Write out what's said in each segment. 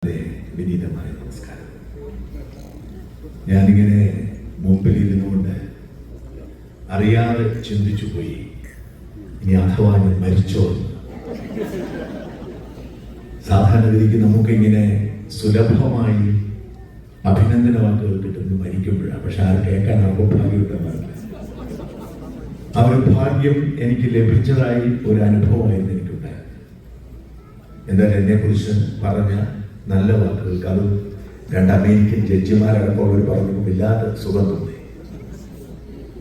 വിനീതമായ നമസ്കാരം. ഞാനിങ്ങനെ മുമ്പിൽ ഇരുന്നുകൊണ്ട് അറിയാതെ ചിന്തിച്ചു പോയി, ഇനി അഥവാ ഞാൻ മരിച്ചോ. സാധാരണഗതിക്ക് നമുക്കിങ്ങനെ സുലഭമായി അഭിനന്ദന വാക്കുകൾ കിട്ടുന്നത് മരിക്കുമ്പോഴാണ്. പക്ഷെ അത് കേൾക്കാൻ ആർക്കും ഭാഗ്യം കിട്ടുന്നതല്ല. ആ ഒരു ഭാഗ്യം എനിക്ക് ലഭിച്ചതായി ഒരു അനുഭവമായിരുന്നു എനിക്കുണ്ടായത്. എന്തായാലും എന്നെക്കുറിച്ച് പറഞ്ഞ നല്ല വാക്കുകൾക്ക് അത് രണ്ട് അമേരിക്കൻ ജഡ്ജിമാരടക്കമുള്ളവർ പറഞ്ഞപ്പോൾ ഇല്ലാത്ത സുഖം തോന്നി.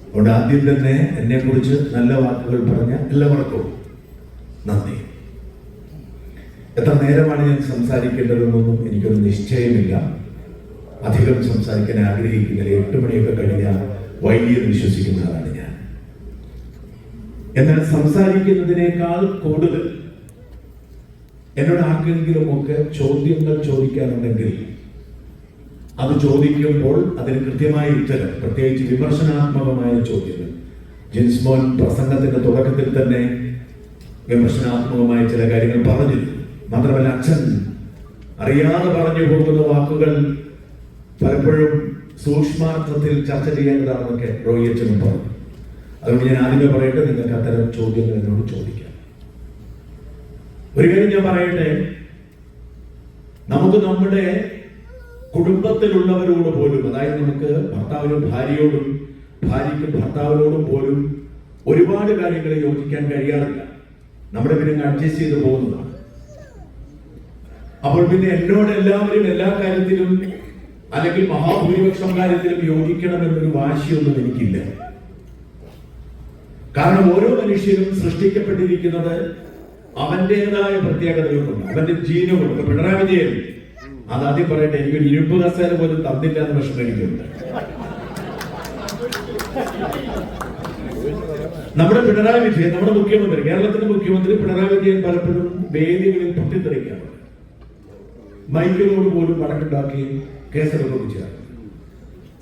അതുകൊണ്ട് ആദ്യം തന്നെ എന്നെക്കുറിച്ച് നല്ല വാക്കുകൾ പറഞ്ഞ എല്ലാവർക്കും നന്ദി. എത്ര നേരമാണ് ഞാൻ സംസാരിക്കേണ്ടതെന്നൊന്നും എനിക്കൊരു നിശ്ചയമില്ല. അധികം സംസാരിക്കാൻ ആഗ്രഹിക്കുന്നില്ല. 8 മണിയൊക്കെ കഴിഞ്ഞാൽ വൈകിയെന്ന് വിശ്വസിക്കുന്ന ആളാണ് ഞാൻ. എന്നാൽ സംസാരിക്കുന്നതിനേക്കാൾ കൂടുതൽ എന്നോട് ആർക്കെങ്കിലും ഒക്കെ ചോദ്യങ്ങൾ ചോദിക്കാനുണ്ടെങ്കിൽ അത് ചോദിക്കുമ്പോൾ അതിന് കൃത്യമായ ഉത്തരം, പ്രത്യേകിച്ച് വിമർശനാത്മകമായ ചോദ്യങ്ങൾ. ജിൻസ്മോൻ പ്രസംഗത്തിന്റെ തുടക്കത്തിൽ തന്നെ വിമർശനാത്മകമായ ചില കാര്യങ്ങൾ പറഞ്ഞിരുന്നു. മാത്രമല്ല അച്ഛൻ അറിയാതെ പറഞ്ഞു പോകുന്ന വാക്കുകൾ പലപ്പോഴും സൂക്ഷ്മാർത്ഥത്തിൽ ചർച്ച ചെയ്യേണ്ടതാണെന്നൊക്കെ റോയി അച്ഛനും പറഞ്ഞു. അതുകൊണ്ട് ഞാൻ ആദ്യമേ പറയട്ടെ, നിങ്ങൾക്ക് അത്തരം ചോദ്യങ്ങൾ എന്നോട് ചോദിക്കാം. ഒരു കാര്യം ഞാൻ പറയട്ടെ, നമുക്ക് നമ്മുടെ കുടുംബത്തിലുള്ളവരോട് പോലും, അതായത് നമുക്ക് ഭർത്താവിനും ഭാര്യയോടും ഭാര്യയ്ക്കും ഭർത്താവിനോടും പോലും ഒരുപാട് കാര്യങ്ങൾ യോജിക്കാൻ കഴിയാറില്ല. നമ്മുടെ പിന്നെ അഡ്ജസ്റ്റ് ചെയ്ത് പോകുന്നതാണ്. അപ്പോൾ പിന്നെ എന്നോട് എല്ലാവരും എല്ലാ കാര്യത്തിലും അല്ലെങ്കിൽ മഹാഭൂരിപക്ഷം കാര്യത്തിലും യോജിക്കണമെന്നൊരു വാശിയൊന്നും എനിക്കില്ല. കാരണം ഓരോ മനുഷ്യരും സൃഷ്ടിക്കപ്പെട്ടിരിക്കുന്നത് അവന്റേതായ പ്രത്യേകതകളുണ്ട്, അവന്റെ ജീനുകളുണ്ട്. പിണറായി വിജയൻ, അതാദ്യം പറയട്ടെ, എനിക്കൊരു ഇരുമ്പ് കസേര പോലും തന്നില്ല എന്ന് പ്രശ്നം എനിക്കുണ്ട്. നമ്മുടെ പിണറായി വിജയൻ, നമ്മുടെ മുഖ്യമന്ത്രി, കേരളത്തിന്റെ മുഖ്യമന്ത്രി പിണറായി വിജയൻ പലപ്പോഴും വേദികളിൽ പൊട്ടിത്തെറിക്കാറുണ്ട്. മൈക്കിനോട് പോലും വടക്കുണ്ടാക്കുകയും കേസെടുക്കുകയും ചെയ്യാറുണ്ട്.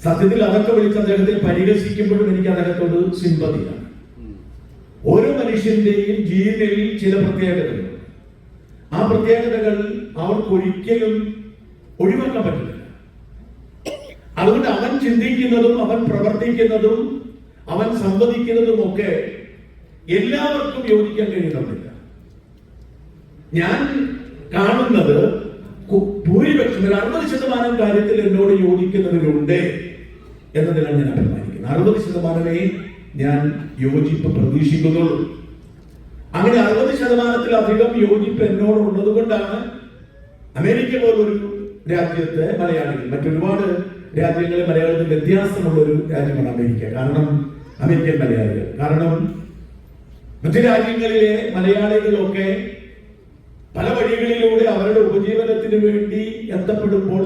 സത്യത്തിൽ അതൊക്കെ വിളിച്ച് അദ്ദേഹത്തെ പരിഹസിക്കുമ്പോഴും എനിക്ക് അദ്ദേഹത്തോട് സിമ്പതിയാണ്. ഓരോ മനുഷ്യന്റെയും ജീവനിൽ ചില പ്രത്യേകതകൾ, ആ പ്രത്യേകതകൾ അവർക്കൊരിക്കലും ഒഴിവാക്കാൻ പറ്റില്ല. അതുകൊണ്ട് അവൻ ചിന്തിക്കുന്നതും അവൻ പ്രവർത്തിക്കുന്നതും അവൻ സംവദിക്കുന്നതും ഒക്കെ എല്ലാവർക്കും യോജിക്കാൻ കഴിയുന്നില്ല. ഞാൻ കാണുന്നത് ഭൂരിപക്ഷം 60% കാര്യത്തിൽ എന്നോട് യോജിക്കുന്നവരുണ്ട് എന്നതിലാണ് ഞാൻ അഭിമാനിക്കുന്നത്. 60% ഞാൻ യോജിപ്പ് പ്രതീക്ഷിക്കുന്നുള്ളൂ. അങ്ങനെ 60%-ത്തിലധികം യോജിപ്പ് എന്നോടുള്ളത് കൊണ്ടാണ് അമേരിക്ക പോലൊരു രാജ്യത്തെ മലയാളികൾ, മറ്റൊരുപാട് രാജ്യങ്ങളിൽ മലയാളികൾ വ്യത്യാസമുള്ള ഒരു രാജ്യമാണ് അമേരിക്ക. കാരണം അമേരിക്കൻ മലയാളികൾ, കാരണം മറ്റു രാജ്യങ്ങളിലെ മലയാളികളൊക്കെ പല വഴികളിലൂടെ അവരുടെ ഉപജീവനത്തിന് വേണ്ടി എത്തപ്പെടുമ്പോൾ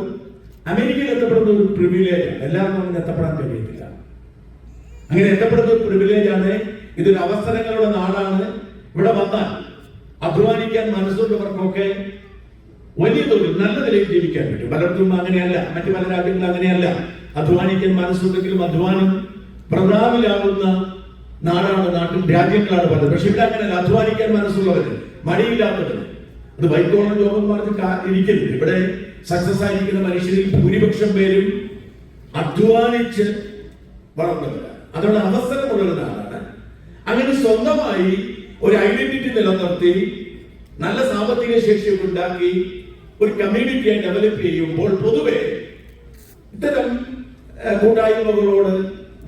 അമേരിക്കയിൽ എത്തപ്പെടുന്ന ഒരു പ്രിവിലേജ്, എല്ലാവർക്കും എത്തപ്പെടാൻ കഴിയത്തില്ല. അങ്ങനെ എത്തപ്പെടുന്ന ഒരു പ്രിവിലേജാണ്. ഇതൊരു അവസരങ്ങളുടെ നാടാണ്. ഇവിടെ വന്നാൽ അധ്വാനിക്കാൻ മനസ്സുള്ളവർക്കൊക്കെ വലിയ തോതിൽ നല്ല നിലയിൽ ജീവിക്കാൻ പറ്റും. പലർക്കും അങ്ങനെയല്ല, മറ്റു പല രാജ്യങ്ങളും അങ്ങനെയല്ല. അധ്വാനിക്കാൻ മനസ്സുണ്ടെങ്കിലും അധ്വാനം പ്രതാപിലാവുന്ന നാടാണ്, രാജ്യങ്ങളാണ് പലത്. പക്ഷെ ഇവിടെ അങ്ങനെയല്ല. അധ്വാനിക്കാൻ മനസ്സുള്ളവര്, മടിയില്ലാത്തവര്, അത് വൈറ്റ് കോളർ ജോബ് പറഞ്ഞ് ഇരിക്കരുത്. ഇവിടെ സക്സസ് ആയിരിക്കുന്ന മനുഷ്യരിൽ ഭൂരിപക്ഷം പേരും അധ്വാനിച്ച് വളർന്നവരാണ്. അതുകൊണ്ട് അവസരമുള്ളൊരു നാടാണ്. അങ്ങനെ സ്വന്തമായി ഒരു ഐഡന്റിറ്റി നിലനിർത്തി നല്ല സാമ്പത്തിക ശേഷിയൊക്കെ ഉണ്ടാക്കി ഒരു കമ്മ്യൂണിറ്റിയെ ഡെവലപ്പ് ചെയ്യുമ്പോൾ പൊതുവെ ഇത്തരം കൂട്ടായ്മകളോട്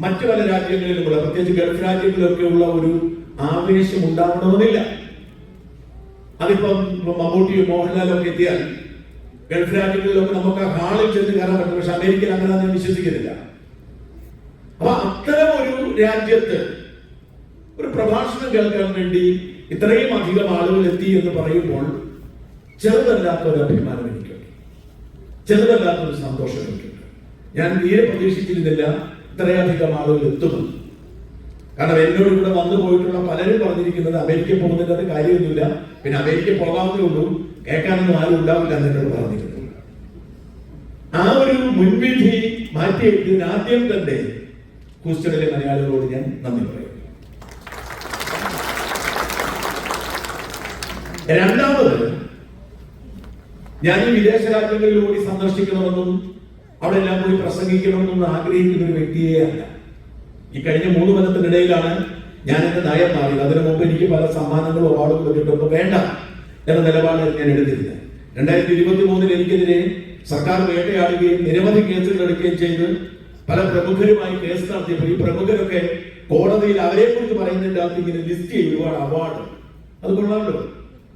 മറ്റു പല രാജ്യങ്ങളിലുമുള്ള, പ്രത്യേകിച്ച് ഗൾഫ് രാജ്യങ്ങളിലൊക്കെ ഉള്ള ഒരു ആവേശം ഉണ്ടാവണമെന്നില്ല. അതിപ്പം മമ്മൂട്ടിയും മോഹൻലാലും ഒക്കെ എത്തിയാൽ ഗൾഫ് രാജ്യങ്ങളിലൊക്കെ നമുക്ക് ആ ഹാളിൽ ചെന്ന് കയറാൻ പറ്റും. പക്ഷെ അമേരിക്കയിൽ അങ്ങനെ ഞാൻ വിശ്വസിക്കുന്നില്ല. അപ്പൊ അത്തരം ഒരു രാജ്യത്ത് ഒരു പ്രഭാഷണം കേൾക്കാൻ വേണ്ടി ഇത്രയും അധികം ആളുകൾ എത്തി എന്ന് പറയുമ്പോൾ ചെറുതല്ലാത്ത ഒരു അഭിമാനം എനിക്കുണ്ട്, ചെറുതല്ലാത്ത ഒരു സന്തോഷം എനിക്കുണ്ട്. ഞാൻ തീരെ പ്രതീക്ഷിച്ചിരുന്നില്ല ഇത്രയധികം ആളുകൾ എത്തുമെന്ന്. കാരണം എന്നോട് ഇവിടെ വന്നു പോയിട്ടുള്ള പലരും പറഞ്ഞിരിക്കുന്നത് അമേരിക്ക പോകുന്നതിന്റെ കാര്യമൊന്നുമില്ല, പിന്നെ അമേരിക്ക പോകാവുന്നേ ഉള്ളൂ, കേൾക്കാനൊന്നും ആരും ഉണ്ടാവില്ല എന്നോട് പറഞ്ഞിരുന്നത്. ആ ഒരു മുൻവിധി മാറ്റിയെടുത്തതിന് ആദ്യം തന്നെ ഹൂസ്റ്റണിലെ മലയാളികളോട് ഞാൻ നന്ദി പറയും. രണ്ടാമത് ഞാൻ ഈ വിദേശ രാജ്യങ്ങളിൽ കൂടി സന്ദർശിക്കണമെന്നും അവിടെ എല്ലാം പോയി പ്രസംഗിക്കണമെന്നും ആഗ്രഹിക്കുന്ന ഒരു വ്യക്തിയെ അല്ല. ഈ കഴിഞ്ഞ 3 കൊല്ലത്തിനിടയിലാണ് ഞാൻ എന്റെ നയം മാറിയത്. അതിനു മുമ്പ് എനിക്ക് പല സമ്മാനങ്ങളും അവാർഡുകളും കിട്ടുമ്പോൾ വേണ്ട എന്ന നിലപാട് ഞാൻ എടുത്തിരുന്നത്. 2023 എനിക്കെതിരെ സർക്കാർ വേട്ടയാടുകയും നിരവധി കേസുകൾ എടുക്കുകയും ചെയ്ത് പല പ്രമുഖരുമായി കേസ് നടത്തിയപ്പോൾ ഈ പ്രമുഖരൊക്കെ കോടതിയിൽ അവരെ കുറിച്ച് പറയുന്നതിന്റെ അകത്ത് ഇങ്ങനെ ലിസ്റ്റ് ചെയ്യും ഒരുപാട് അവാർഡ്. അത് കൊള്ളാമല്ലോ.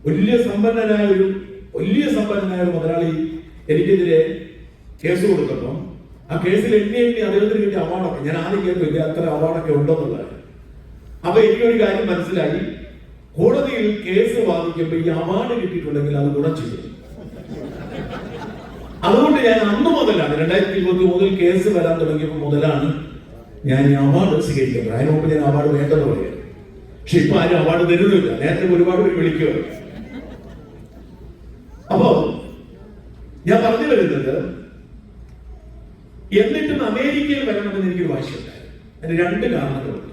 വലിയ സമ്പന്നനായ ഒരു മുതലാളി എനിക്കെതിരെ കേസ് കൊടുത്തപ്പോൾ ആ കേസിൽ എണ്ണി അദ്ദേഹത്തിന് കിട്ടിയ അവാർഡൊക്കെ ഞാൻ ആദ്യം കേൾക്കില്ല അത്ര അവാർഡൊക്കെ ഉണ്ടെന്നുള്ളത്. അപ്പൊ എനിക്കൊരു കാര്യം മനസ്സിലായി, കോടതിയിൽ കേസ് വാദിക്കുമ്പോൾ ഈ അവാർഡ് കിട്ടിയിട്ടുണ്ടെങ്കിൽ അത് ഗുണം ചെയ്യും. അതുകൊണ്ട് ഞാൻ അന്ന് മുതലാണ് 2023 കേസ് വരാൻ തുടങ്ങിയപ്പോൾ മുതലാണ് ഞാൻ ഈ അവാർഡ് സ്വീകരിക്കുന്നത്. അതിന് മുമ്പ് ഞാൻ അവാർഡ് വേണ്ടെന്ന് പറയുക. പക്ഷെ ഇപ്പൊ ആരും അവാർഡ് തരുന്നില്ല. നേരത്തെ ഒരുപാട് പേര് വിളിക്കുക. അപ്പോ ഞാൻ പറഞ്ഞു വരുന്നത്, എന്നിട്ടും അമേരിക്കയിൽ വരണമെന്ന് എനിക്കൊരു വാശിയുണ്ടായിരുന്നു. അതിന് 2 കാരണങ്ങളുണ്ട്.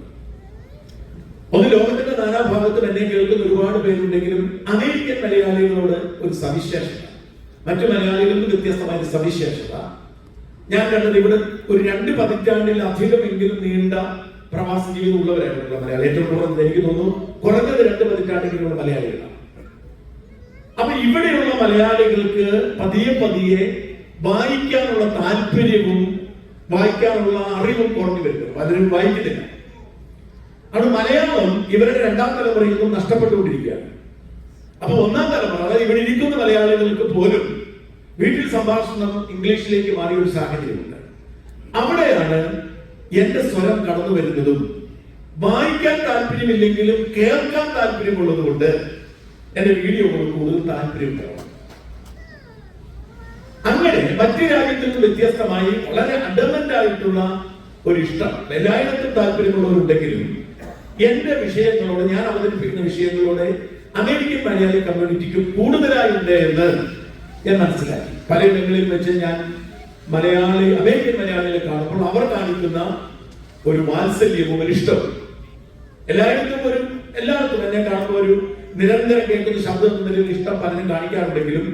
ഒന്ന്, ലോകത്തിന്റെ നാനാഭാഗത്തും എന്നെ കേൾക്കുന്ന ഒരുപാട് പേരുണ്ടെങ്കിലും അമേരിക്കൻ മലയാളികളോട് ഒരു സവിശേഷത, മറ്റു മലയാളികൾക്ക് വ്യത്യസ്തമായ ഒരു സവിശേഷത ഞാൻ കണ്ടത്, ഇവിടെ ഒരു 2 പതിറ്റാണ്ടിലധികമെങ്കിലും നീണ്ട പ്രവാസ ജീവിതം ഉള്ളവരായിട്ടുള്ള മലയാളി. ഏറ്റവും കുറഞ്ഞത് എനിക്ക് തോന്നുന്നു കുറഞ്ഞത് 2 പതിറ്റാണ്ടെങ്കിലുള്ള മലയാളികളാണ്. അപ്പൊ ഇവിടെയുള്ള മലയാളികൾക്ക് പതിയെ വായിക്കാനുള്ള താല്പര്യവും വായിക്കാനുള്ള അറിവും കുറഞ്ഞു വരുന്നു. പലരും വായിക്കുന്നില്ല. അത് മലയാളം ഇവരുടെ 2ാം തലമുറയിൽ നിന്നും നഷ്ടപ്പെട്ടുകൊണ്ടിരിക്കുകയാണ്. അപ്പൊ 1ാം തലമുറ, അതായത് ഇവിടെ ഇരിക്കുന്ന മലയാളികൾക്ക് പോലും വീട്ടിൽ സംഭാഷണം ഇംഗ്ലീഷിലേക്ക് മാറിയ ഒരു സാഹചര്യമുണ്ട്. അവിടെയാണ് എന്റെ സ്വരം കടന്നു വരുന്നതും വായിക്കാൻ താല്പര്യമില്ലെങ്കിലും കേൾക്കാൻ താല്പര്യമുള്ളത് കൊണ്ട് എന്റെ വീഡിയോകൾ കൂടുതൽ താല്പര്യമുണ്ടാവും. അങ്ങനെ മറ്റു രാജ്യത്തിൽ നിന്ന് വ്യത്യസ്തമായി വളരെ അഡമന്റ് ആയിട്ടുള്ള ഒരു ഇഷ്ടം എല്ലായിടത്തും താല്പര്യമുള്ളവരുണ്ടെങ്കിലും എന്റെ വിഷയങ്ങളോട്, ഞാൻ അവതരിപ്പിക്കുന്ന വിഷയങ്ങളോട് അമേരിക്കൻ മലയാളി കമ്മ്യൂണിറ്റിക്ക് കൂടുതലായുണ്ട് എന്ന് ഞാൻ മനസ്സിലാക്കി. പലയിടങ്ങളിൽ വെച്ച് ഞാൻ അമേരിക്കൻ മലയാളികളെ കാണുമ്പോൾ അവർ കാണിക്കുന്ന ഒരു വാത്സല്യവും ഒരു ഇഷ്ടവും എല്ലായിടത്തും എന്നെ കാണുമ്പോൾ ഒരു നിരന്തരം കേൾക്കുന്ന ശബ്ദം എന്നൊരു ഇഷ്ടം പലരും കാണിക്കാറുണ്ടെങ്കിലും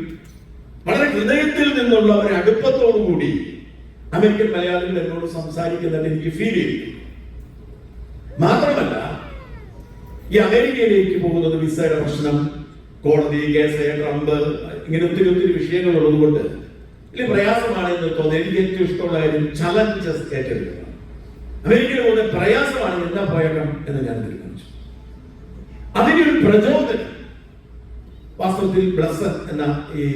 വളരെ ഹൃദയത്തിൽ നിന്നുള്ള ഒരു അടുപ്പത്തോടുകൂടി അമേരിക്കൻ മലയാളികൾ എന്നോട് സംസാരിക്കുന്നത് എനിക്ക് ഫീൽ ചെയ്തു. മാത്രമല്ല, ഈ അമേരിക്കയിലേക്ക് പോകുന്നത് വിസയുടെ പ്രശ്നം, കോടതി കേസ്, ട്രംപ്, ഇങ്ങനെ ഒത്തിരി വിഷയങ്ങൾ ഉള്ളതുകൊണ്ട് വലിയ പ്രയാസമാണ് എന്ന് തോന്നുന്നത്. എനിക്ക് ഏറ്റവും ഇഷ്ടമുള്ള കാര്യം ചലഞ്ചസ് ഏറ്റെടുക്കുക. അമേരിക്കയിൽ പോകുന്ന പ്രയാസമാണ്, എന്താ പോയേക്കാം എന്ന് ഞാൻ തീരുമാനിച്ചു. അതിനൊരു പ്രചോദനം വാസ്തവത്തിൽ ബ്ലസ്സൻ എന്ന ഈ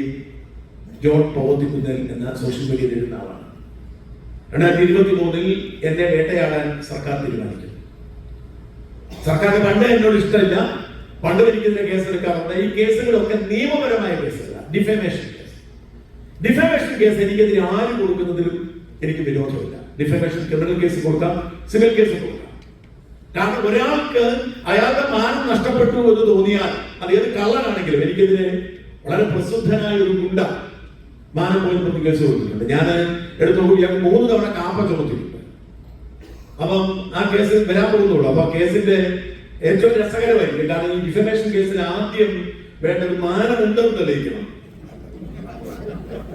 ജോൺ പോവത്തിക്കുന്നൽ എന്ന സോഷ്യൽ മീഡിയയിൽ എഴുതുന്ന ആളാണ്. 2023 എന്നെ വേട്ടയാടാൻ സർക്കാർ തീരുമാനിക്കുന്നു. സർക്കാരിന് പണ്ട് എന്നോട് ഇഷ്ടമില്ല, പണ്ട് എനിക്കെതിരെ കേസെടുക്കാറുണ്ട്. ഈ കേസുകളൊക്കെ നിയമപരമായ കേസല്ല, ഡിഫമേഷൻ കേസ് എനിക്കെതിരെ ആര് കൊടുക്കുന്നതിലും എനിക്ക് വിരോധമില്ല. ഡിഫമേഷൻ ക്രിമിനൽ കേസ് കൊടുക്കാം, സിവിൽ കേസ് കൊടുക്കാം. കാരണം ഒരാൾക്ക് അയാളുടെ മാനം നഷ്ടപ്പെട്ടു എന്ന് തോന്നിയാൽ, അത് ഏത് കള്ളനാണെങ്കിലും, എനിക്കെതിരെ വളരെ പ്രസിദ്ധനായ ഒരു ഗുണ്ട മാനം പോയി കേസ് കൊടുത്തിട്ടുണ്ട്. ഞാൻ എടുത്തോളൂ, ഞാൻ 3 തവണ കാപ്പ ചുമത്തിയിട്ടുണ്ട്. അപ്പം ആ കേസ് വരാൻ പോകുന്നുള്ളൂ. അപ്പൊ ആ കേസിന്റെ ഏറ്റവും രസകരമായിരിക്കും. കാരണം ഈ ഡിഫമേഷൻ കേസിന് ആദ്യം വേണ്ടത് മാനമുണ്ടെന്ന് തെളിയിക്കണം.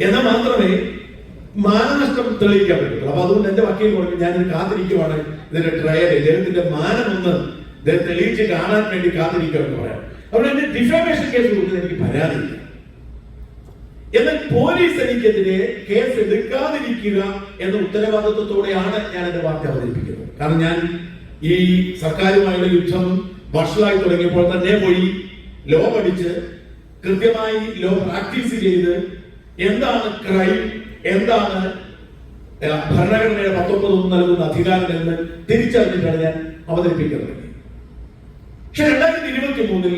എന്നാൽ മാത്രമേ മാനനഷ്ടം തെളിയിക്കാൻ പറ്റുള്ളൂ. അപ്പൊ അതുകൊണ്ട് എന്റെ വക്കീൽ പറഞ്ഞു, ഞാനിത് കാത്തിരിക്കുവാണ്, ഇതിന്റെ ട്രയൽ, ഇദ്ദേഹത്തിന്റെ മാനമൊന്ന് തെളിയിച്ച് കാണാൻ വേണ്ടി കാത്തിരിക്കുമെന്ന് പറയാം. അതുകൊണ്ട് എന്റെ ഡിഫമേഷൻ കേസ് കൊടുക്കുന്നത് എനിക്ക് പരാതിയില്ല. എന്നാൽ പോലീസ് എനിക്കെതിരെ കേസ് എടുക്കാതിരിക്കുക എന്ന ഉത്തരവാദിത്വത്തോടെയാണ് ഞാൻ എന്റെ വാർത്ത അവതരിപ്പിക്കുന്നത്. കാരണം ഞാൻ ഈ സർക്കാരുമായുള്ള യുദ്ധം വഷളായി തുടങ്ങിയപ്പോൾ തന്നെ പോയി ലോ പഠിച്ച് കൃത്യമായി ലോ പ്രാക്ടീസ് ചെയ്ത് എന്താണ് ക്രൈം, എന്താണ് ഭരണഘടനയുടെ 19 നൽകുന്ന അധികാരം എന്ന് തിരിച്ചറിഞ്ഞിട്ടാണ് ഞാൻ അവതരിപ്പിക്കുന്നത്. പക്ഷെ 2023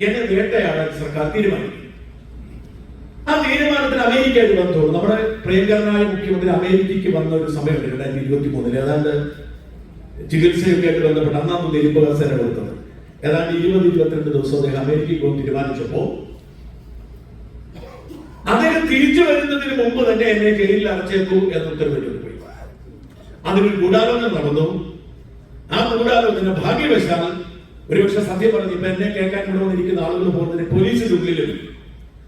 എന്നെ വേട്ടയാടാൻ സർക്കാർ തീരുമാനിച്ചു. ആ തീരുമാനത്തിന് അമേരിക്കയായിട്ട് ബന്ധമുള്ളൂ. നമ്മുടെ പ്രിയങ്കരനായ മുഖ്യമന്ത്രി അമേരിക്കയ്ക്ക് വന്ന ഒരു സമയമുണ്ട് 2023. ഏതാണ്ട് ചികിത്സയൊക്കെ ആയിട്ട് ബന്ധപ്പെട്ട് അന്നാമത് എരിമ്പ് കസേര കൊടുത്തത്. ഏതാണ്ട് 20-22 ദിവസം അദ്ദേഹം അമേരിക്കയ്ക്ക് പോകാൻ തീരുമാനിച്ചപ്പോ അദ്ദേഹം തിരിച്ചു വരുന്നതിന് മുമ്പ് തന്നെ എന്നെ ജയിലിൽ അടച്ചേക്കൂ എന്ന് ഉത്തരവിട്ടു പോയി. അതിനൊരു ഗൂഢാലോചന നടന്നു. ആ ഗൂഢാലോചന ഭാഗ്യവശാൽ, ഒരുപക്ഷെ സത്യം പറഞ്ഞു, ഇപ്പൊ എന്നെ കേൾക്കാൻ ഇവിടെ വന്നിരിക്കുന്ന ആളുകൾ പോകുന്നതിന് പോലീസിന്റെ ഉള്ളിലും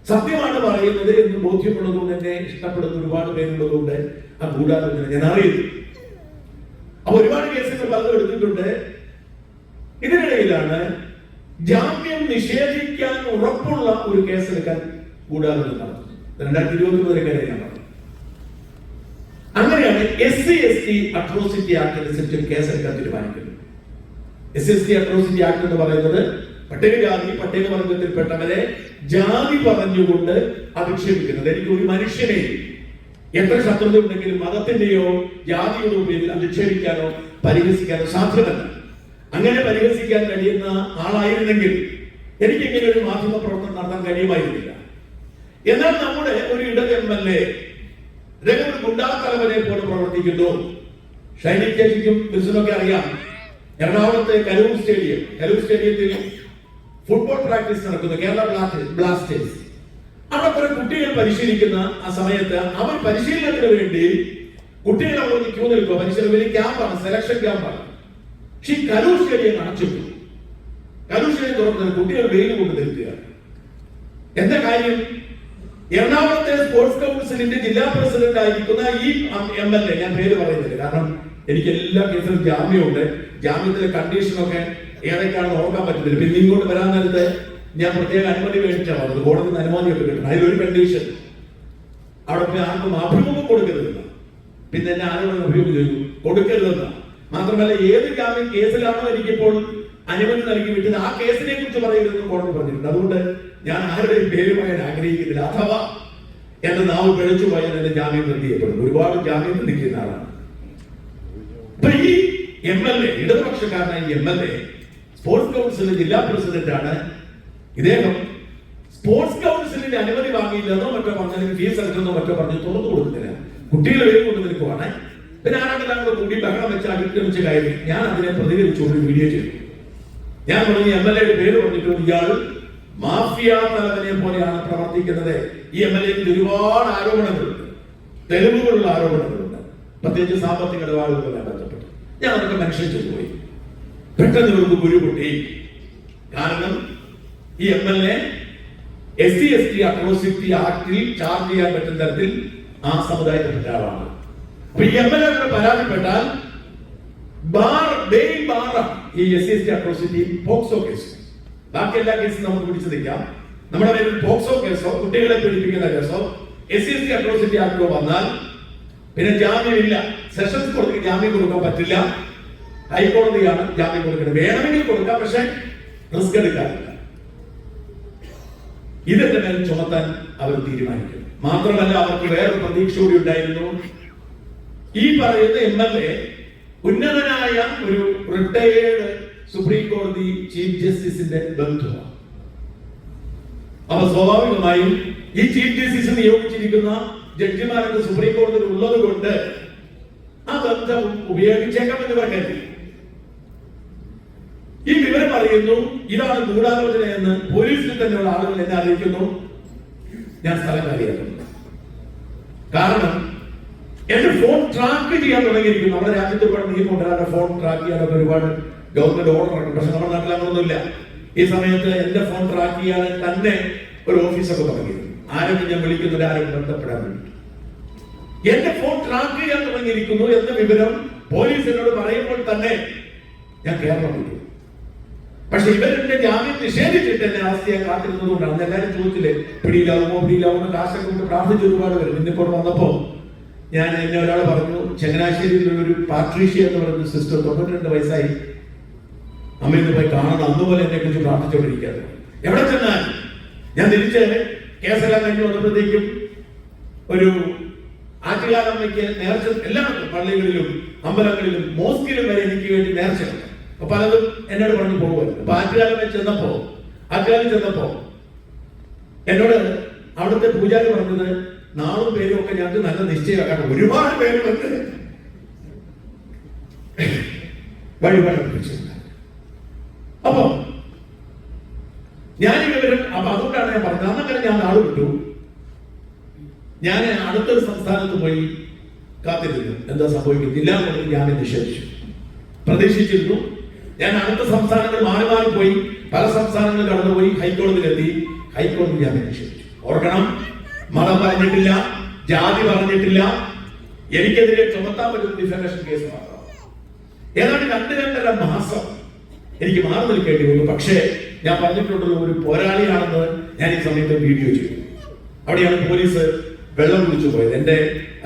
സത്യമാണ് പറയുന്നത് എന്ന് ബോധ്യമുള്ളതുകൊണ്ട്, എന്നെ ഇഷ്ടപ്പെടുന്ന ഒരുപാട് പേരുള്ളതുകൊണ്ട് ആ ഗൂഢാലോചന ഞാൻ അറിയുന്നു. അപ്പൊ ഒരുപാട് കേസുകൾ പലതും എടുത്തിട്ടുണ്ട്. ഇതിനിടയിലാണ് ജാമ്യം നിഷേധിക്കാൻ ഉറപ്പുള്ള ഒരു കേസെടുക്കാൻ ഗൂഢാലോചന നടത്തുന്നത്. 2020 ഞാൻ പറഞ്ഞു. അങ്ങനെയാണ് SC/ST അട്രോസിറ്റി ആക്ട് അനുസരിച്ച് ഒരു കേസെടുക്കാൻ തീരുമാനിക്കുന്നത്. SC/ST അട്രോസിറ്റി ആക്ട് എന്ന് പറയുന്നത് പട്ടികജാതി പട്ടികവർഗത്തിൽപ്പെട്ടവരെ ജാതി പറഞ്ഞുകൊണ്ട് അധിക്ഷേപിക്കുന്നത്. എനിക്ക് ഒരു മനുഷ്യനെ എത്ര ശത്രുത ഉണ്ടെങ്കിലും മതത്തിന്റെയോ ജാതിയുടെ പേരിൽ അധിക്ഷേപിക്കാനോ പരിഹസിക്കാനോ സാധ്യമല്ല. അങ്ങനെ പരിഹസിക്കാൻ കഴിയുന്ന ആളായിരുന്നെങ്കിൽ എനിക്ക് ഇങ്ങനെ ഒരു മാധ്യമ പ്രവർത്തനം നടത്താൻ കഴിയുമായിരുന്നില്ല. എന്നാൽ നമ്മുടെ ഒരു ഇടത് MLA ഒരു ഗുണ്ടാത്തലവനെ പോലെ പ്രവർത്തിക്കുന്നു. ഷൈനി ചേച്ചിക്കും ബിസിനൊക്കെ അറിയാം. എറണാകുളത്തെ കലൂർ സ്റ്റേഡിയത്തിൽ ഫുട്ബോൾ പ്രാക്ടീസ് നടക്കുന്നു, കേരള ബ്ലാസ്റ്റേഴ്സ്. അവിടെ കുറെ കുട്ടികൾ പരിശീലിക്കുന്ന ആ സമയത്ത് അവർ പരിശീലനത്തിന് വേണ്ടി കുട്ടികൾ അവിടെ ക്യൂ നിൽക്കുക. പരിശീലന ക്യാമ്പാണ്, സെലക്ഷൻ ക്യാമ്പാണ്. പക്ഷെ കലൂർ സ്റ്റേഡിയം അടച്ചിട്ടു. കലൂർ സ്റ്റേഡിയം തുറന്നത് കുട്ടികൾ വെയിൽ കൊണ്ട് നിൽക്കുകയാണ്. എന്താ കാര്യം? എറണാകുളത്തെ സ്പോർട്സ് കൗൺസിലിന്റെ ജില്ലാ പ്രസിഡന്റ് ആയിരിക്കുന്ന ഈ MLA, ഞാൻ പേര് പറയുന്നില്ല കാരണം എനിക്ക് എല്ലാ കേസിലും ജാമ്യമുണ്ട്. ജാമ്യത്തിലെ കണ്ടീഷനൊക്കെ ഏതൊക്കെയാണ് ഓർക്കാൻ പറ്റുന്നില്ല. പിന്നെ ഇങ്ങോട്ട് വരാൻ നേരത്തെ ഞാൻ പ്രത്യേക അനുമതി മേടിച്ചാൽ വന്നത്. കോടതിയിൽ നിന്ന് അനുമതിയൊക്കെ കിട്ടണം. അതിലൊരു കണ്ടീഷൻ അവിടെ പോയി ആർക്കും അഭിമുഖം കൊടുക്കരുതെന്ന. പിന്നെ എന്നെ ആരോടും അഭിമുഖം ചെയ്തു കൊടുക്കരുതെന്ന. മാത്രമല്ല ഏത് ജാമ്യം കേസിലാണോ എനിക്കിപ്പോൾ അനുമതി നൽകി വിട്ടത് ആ കേസിനെ കുറിച്ച് പറയരുതെന്ന് കോടതി പറഞ്ഞിട്ടുണ്ട്. അതുകൊണ്ട് ഞാൻ ആരുടെയും പേര് പറയാൻ ആഗ്രഹിക്കുന്നില്ല. അഥവാ എന്റെ നാവ് പിഴച്ചു പോയാൽ എന്റെ ജാമ്യം നിർത്തിയപ്പെടും. ഒരുപാട് ജാമ്യം ലഭിക്കുന്ന ആളാണ്. അപ്പൊ ഈ MLA, ഇടതുപക്ഷക്കാരനായ MLA സ്പോർട്സ് കൗൺസിലിന്റെ ജില്ലാ പ്രസിഡന്റ് ആണ്. ഇദ്ദേഹം സ്പോർട്സ് കൗൺസിലിന്റെ അനുമതി വാങ്ങിയില്ലെന്നോ മറ്റോ പറഞ്ഞാൽ ഫീസ് അടച്ചെന്നോ മറ്റോ പറഞ്ഞ് തുറന്നു കൊടുക്കുന്നില്ല. കുട്ടികളെ വേഗം കൊണ്ടു നിൽക്കുവാണ്. പിന്നെ ആരാണ്ടെല്ലാം കൂടെ കൂടി ബഹളം വെച്ച് അതിക്രമിച്ച് കയറി. ഞാൻ അതിനെ പ്രതികരിച്ചുകൊണ്ട് വീഡിയോ ചെയ്തു. ഞാൻ പറഞ്ഞു MLA പേര് പറഞ്ഞിട്ട് ഇയാൾ മാഫിയ തലവനെ പോലെയാണ് പ്രവർത്തിക്കുന്നത്. ഈ MLA ഒരുപാട് ആരോപണങ്ങളുണ്ട്, തെളിവുകളുള്ള ആരോപണങ്ങളുണ്ട്, പ്രത്യേകിച്ച് സാമ്പത്തിക ഇടപാടുകളുമായി ബന്ധപ്പെട്ട്. ഞാൻ അതൊക്കെ മെൻഷൻ ചെയ്തു പോയി. പെട്ടെന്ന് ഇവർക്ക് കുരുപൊട്ടി. കാരണം ഈ MLA SC/ST അട്രോസിറ്റി ആക്ടിൽ ചാർജ് ചെയ്യാൻ പറ്റുന്ന തരത്തിൽ ആ സമുദായത്തിൽപ്പെട്ട ആളാണ്. അപ്പൊ ഈ MLA പരാതിപ്പെട്ടാൽ ഈ SC/ST അട്രോസിറ്റി പോക്സോ കേസ്, ബാക്കി എല്ലാ കേസും നമുക്ക് പിടിച്ചു നിൽക്കാം. നമ്മുടെ പേരിൽ പോക്സോ കേസോ കുട്ടികളെ പീഡിപ്പിക്കുന്ന കേസോ SC/ST അട്രോസിറ്റി ആക്ടോ വന്നാൽ പിന്നെ ജാമ്യമില്ല. സെഷൻസ് കോടതിക്ക് ജാമ്യം കൊടുക്കാൻ പറ്റില്ല. ഹൈക്കോടതിയാണ് ജാമ്യം കൊടുക്കുന്നത്. വേണമെങ്കിൽ കൊടുക്കാം, പക്ഷെ റിസ്ക് എടുക്കാറില്ല. ഇതെന്റെ മേൽ ചുമത്താൻ അവർ തീരുമാനിക്കും. മാത്രമല്ല അവർക്ക് വേറൊരു പ്രതീക്ഷ കൂടി ഉണ്ടായിരുന്നു. ഈ പറയുന്ന MLA ഉന്നതനായ ഒരു റിട്ടയേർഡ് സുപ്രീം കോടതി ചീഫ് ജസ്റ്റിസിന്റെ ബന്ധുവാണ്. അപ്പൊ സ്വാഭാവികമായും ഈ ചീഫ് ജസ്റ്റിസ് നിയോഗിച്ചിരിക്കുന്ന ജഡ്ജിമാരൊക്കെ സുപ്രീം കോടതിയിൽ ഉള്ളത് കൊണ്ട് ആ ബന്ധം ഉപയോഗിച്ചേക്കാം എന്ന് പറഞ്ഞു. ഈ വിവരം അറിയുന്നു. ഇതാണ് ഗൂഢാലോചന എന്ന് പോലീസിൽ തന്നെയുള്ള ആളുകൾ എന്നെ അറിയിക്കുന്നു. ഞാൻ സ്ഥലം അറിയാക്കുന്നു. കാരണം എന്റെ ഫോൺ ട്രാക്ക് ചെയ്യാൻ തുടങ്ങിയിരിക്കുന്നു. നമ്മുടെ രാജ്യത്ത് ഒരുപാട് നിയമമുണ്ട്. ഫോൺ ട്രാക്ക് ചെയ്യാനൊക്കെ ഒരുപാട് ഗവൺമെന്റ് ഓർഡർ ഉണ്ട്. പക്ഷെ നമ്മുടെ നാട്ടിൽ അങ്ങനൊന്നുമില്ല. ഈ സമയത്ത് എന്റെ ഫോൺ ട്രാക്ക് ചെയ്യാൻ തന്നെ ഒരു ഓഫീസൊക്കെ തുടങ്ങിയിരുന്നു. ആരെങ്കിലും ഞാൻ വിളിക്കുന്നില്ല, ആരും ബന്ധപ്പെടാൻ വേണ്ടി. എന്റെ ഫോൺ ട്രാക്ക് ചെയ്യാൻ തുടങ്ങിയിരിക്കുന്നു എന്ന വിവരം പോലീസ് എന്നോട് പറയുമ്പോൾ തന്നെ ഞാൻ കേരളം വിട്ടു. പക്ഷെ ഇവരെന്റെ ജാമ്യം നിഷേധിച്ചിട്ട് എന്നെ അറസ്റ്റ് ചെയ്യാൻ കാത്തിരുന്നതുകൊണ്ടാണ്. എല്ലാവരും ചോദിച്ചില്ലേ പിടിയിലാവുമോ കാശൊക്കെ കൊണ്ട് പ്രാർത്ഥിച്ച് ഒരുപാട് വരും. ഇന്നിപ്പോൾ വന്നപ്പോ ഞാൻ എന്നെ ഒരാൾ പറഞ്ഞു, ചങ്ങനാശ്ശേരിയിലുള്ള ഒരു പാട്രീഷ്യ എന്ന് പറയുന്ന സിസ്റ്റർ 92 വയസ്സായി, അമ്മയിൽ പോയി കാണണം. അന്നുപോലെ എന്നെ കുറിച്ച് പ്രാർത്ഥിച്ചുകൊണ്ടിരിക്കുകയാണ്. എവിടെ ചെന്നാൽ ഞാൻ തിരിച്ച് കേസെല്ലാം കഴിഞ്ഞ് വന്നപ്പോഴത്തേക്കും ഒരു ആറ്റുകാലമ്മയ്ക്ക് നേർച്ച എല്ലായിടത്തും പള്ളികളിലും അമ്പലങ്ങളിലും മോസ്കിലും വരെ എനിക്ക് വേണ്ടി നേർച്ചയുണ്ട്. അപ്പൊ പലതും എന്നോട് പറഞ്ഞു പോകുമായിരുന്നു. അപ്പൊ ആറ്റുകാലം ചെന്നപ്പോ എന്നോട് അവിടുത്തെ പൂജാരി പറഞ്ഞത് നാളും പേരും ഒക്കെ ഞങ്ങൾക്ക് നല്ല നിശ്ചയമാക്കാൻ ഒരുപാട് പേരുണ്ട് വഴിപാട്. അപ്പൊ ഞാൻ ഈ വിവരം അപ്പൊ അതുകൊണ്ടാണ് ഞാൻ പറഞ്ഞത്. അന്നങ്ങനെ ഞാൻ നാട് വിട്ടു. ഞാൻ അടുത്തൊരു സംസ്ഥാനത്ത് പോയി കാത്തിരുന്നു. എന്താ സംഭവിക്കുന്നത്? ജില്ലാ കോടതി ജാമ്യം നിഷേധിച്ചു. പ്രതീക്ഷിച്ചിരുന്നു. ഞാൻ അടുത്ത സംസ്ഥാനങ്ങൾ മാറി പോയി, പല സംസ്ഥാനങ്ങൾ കടന്നുപോയി, ഹൈക്കോടതിയിലെത്തി. ഹൈക്കോടതി ജാമ്യം നിഷേധിച്ചു. ഓർക്കണം, മതം പറഞ്ഞിട്ടില്ല, ജാതി പറഞ്ഞിട്ടില്ല, എനിക്കെതിരെ ചുമത്താൻ പറ്റുന്ന ഡിഫമേഷൻ കേസ് മാത്രം. ഏതാണ്ട് 2-2.5 മാസം എനിക്ക് മാറി നിൽക്കേണ്ടി വന്നു. പക്ഷേ ഞാൻ പറഞ്ഞിട്ടുള്ളത് ഒരു പോരാളിയാണെന്ന് ഞാൻ ഈ സമയത്ത് വീഡിയോ ചെയ്തു. അവിടെയാണ് പോലീസ് വെള്ളം കുടിച്ചു പോയത്. എന്റെ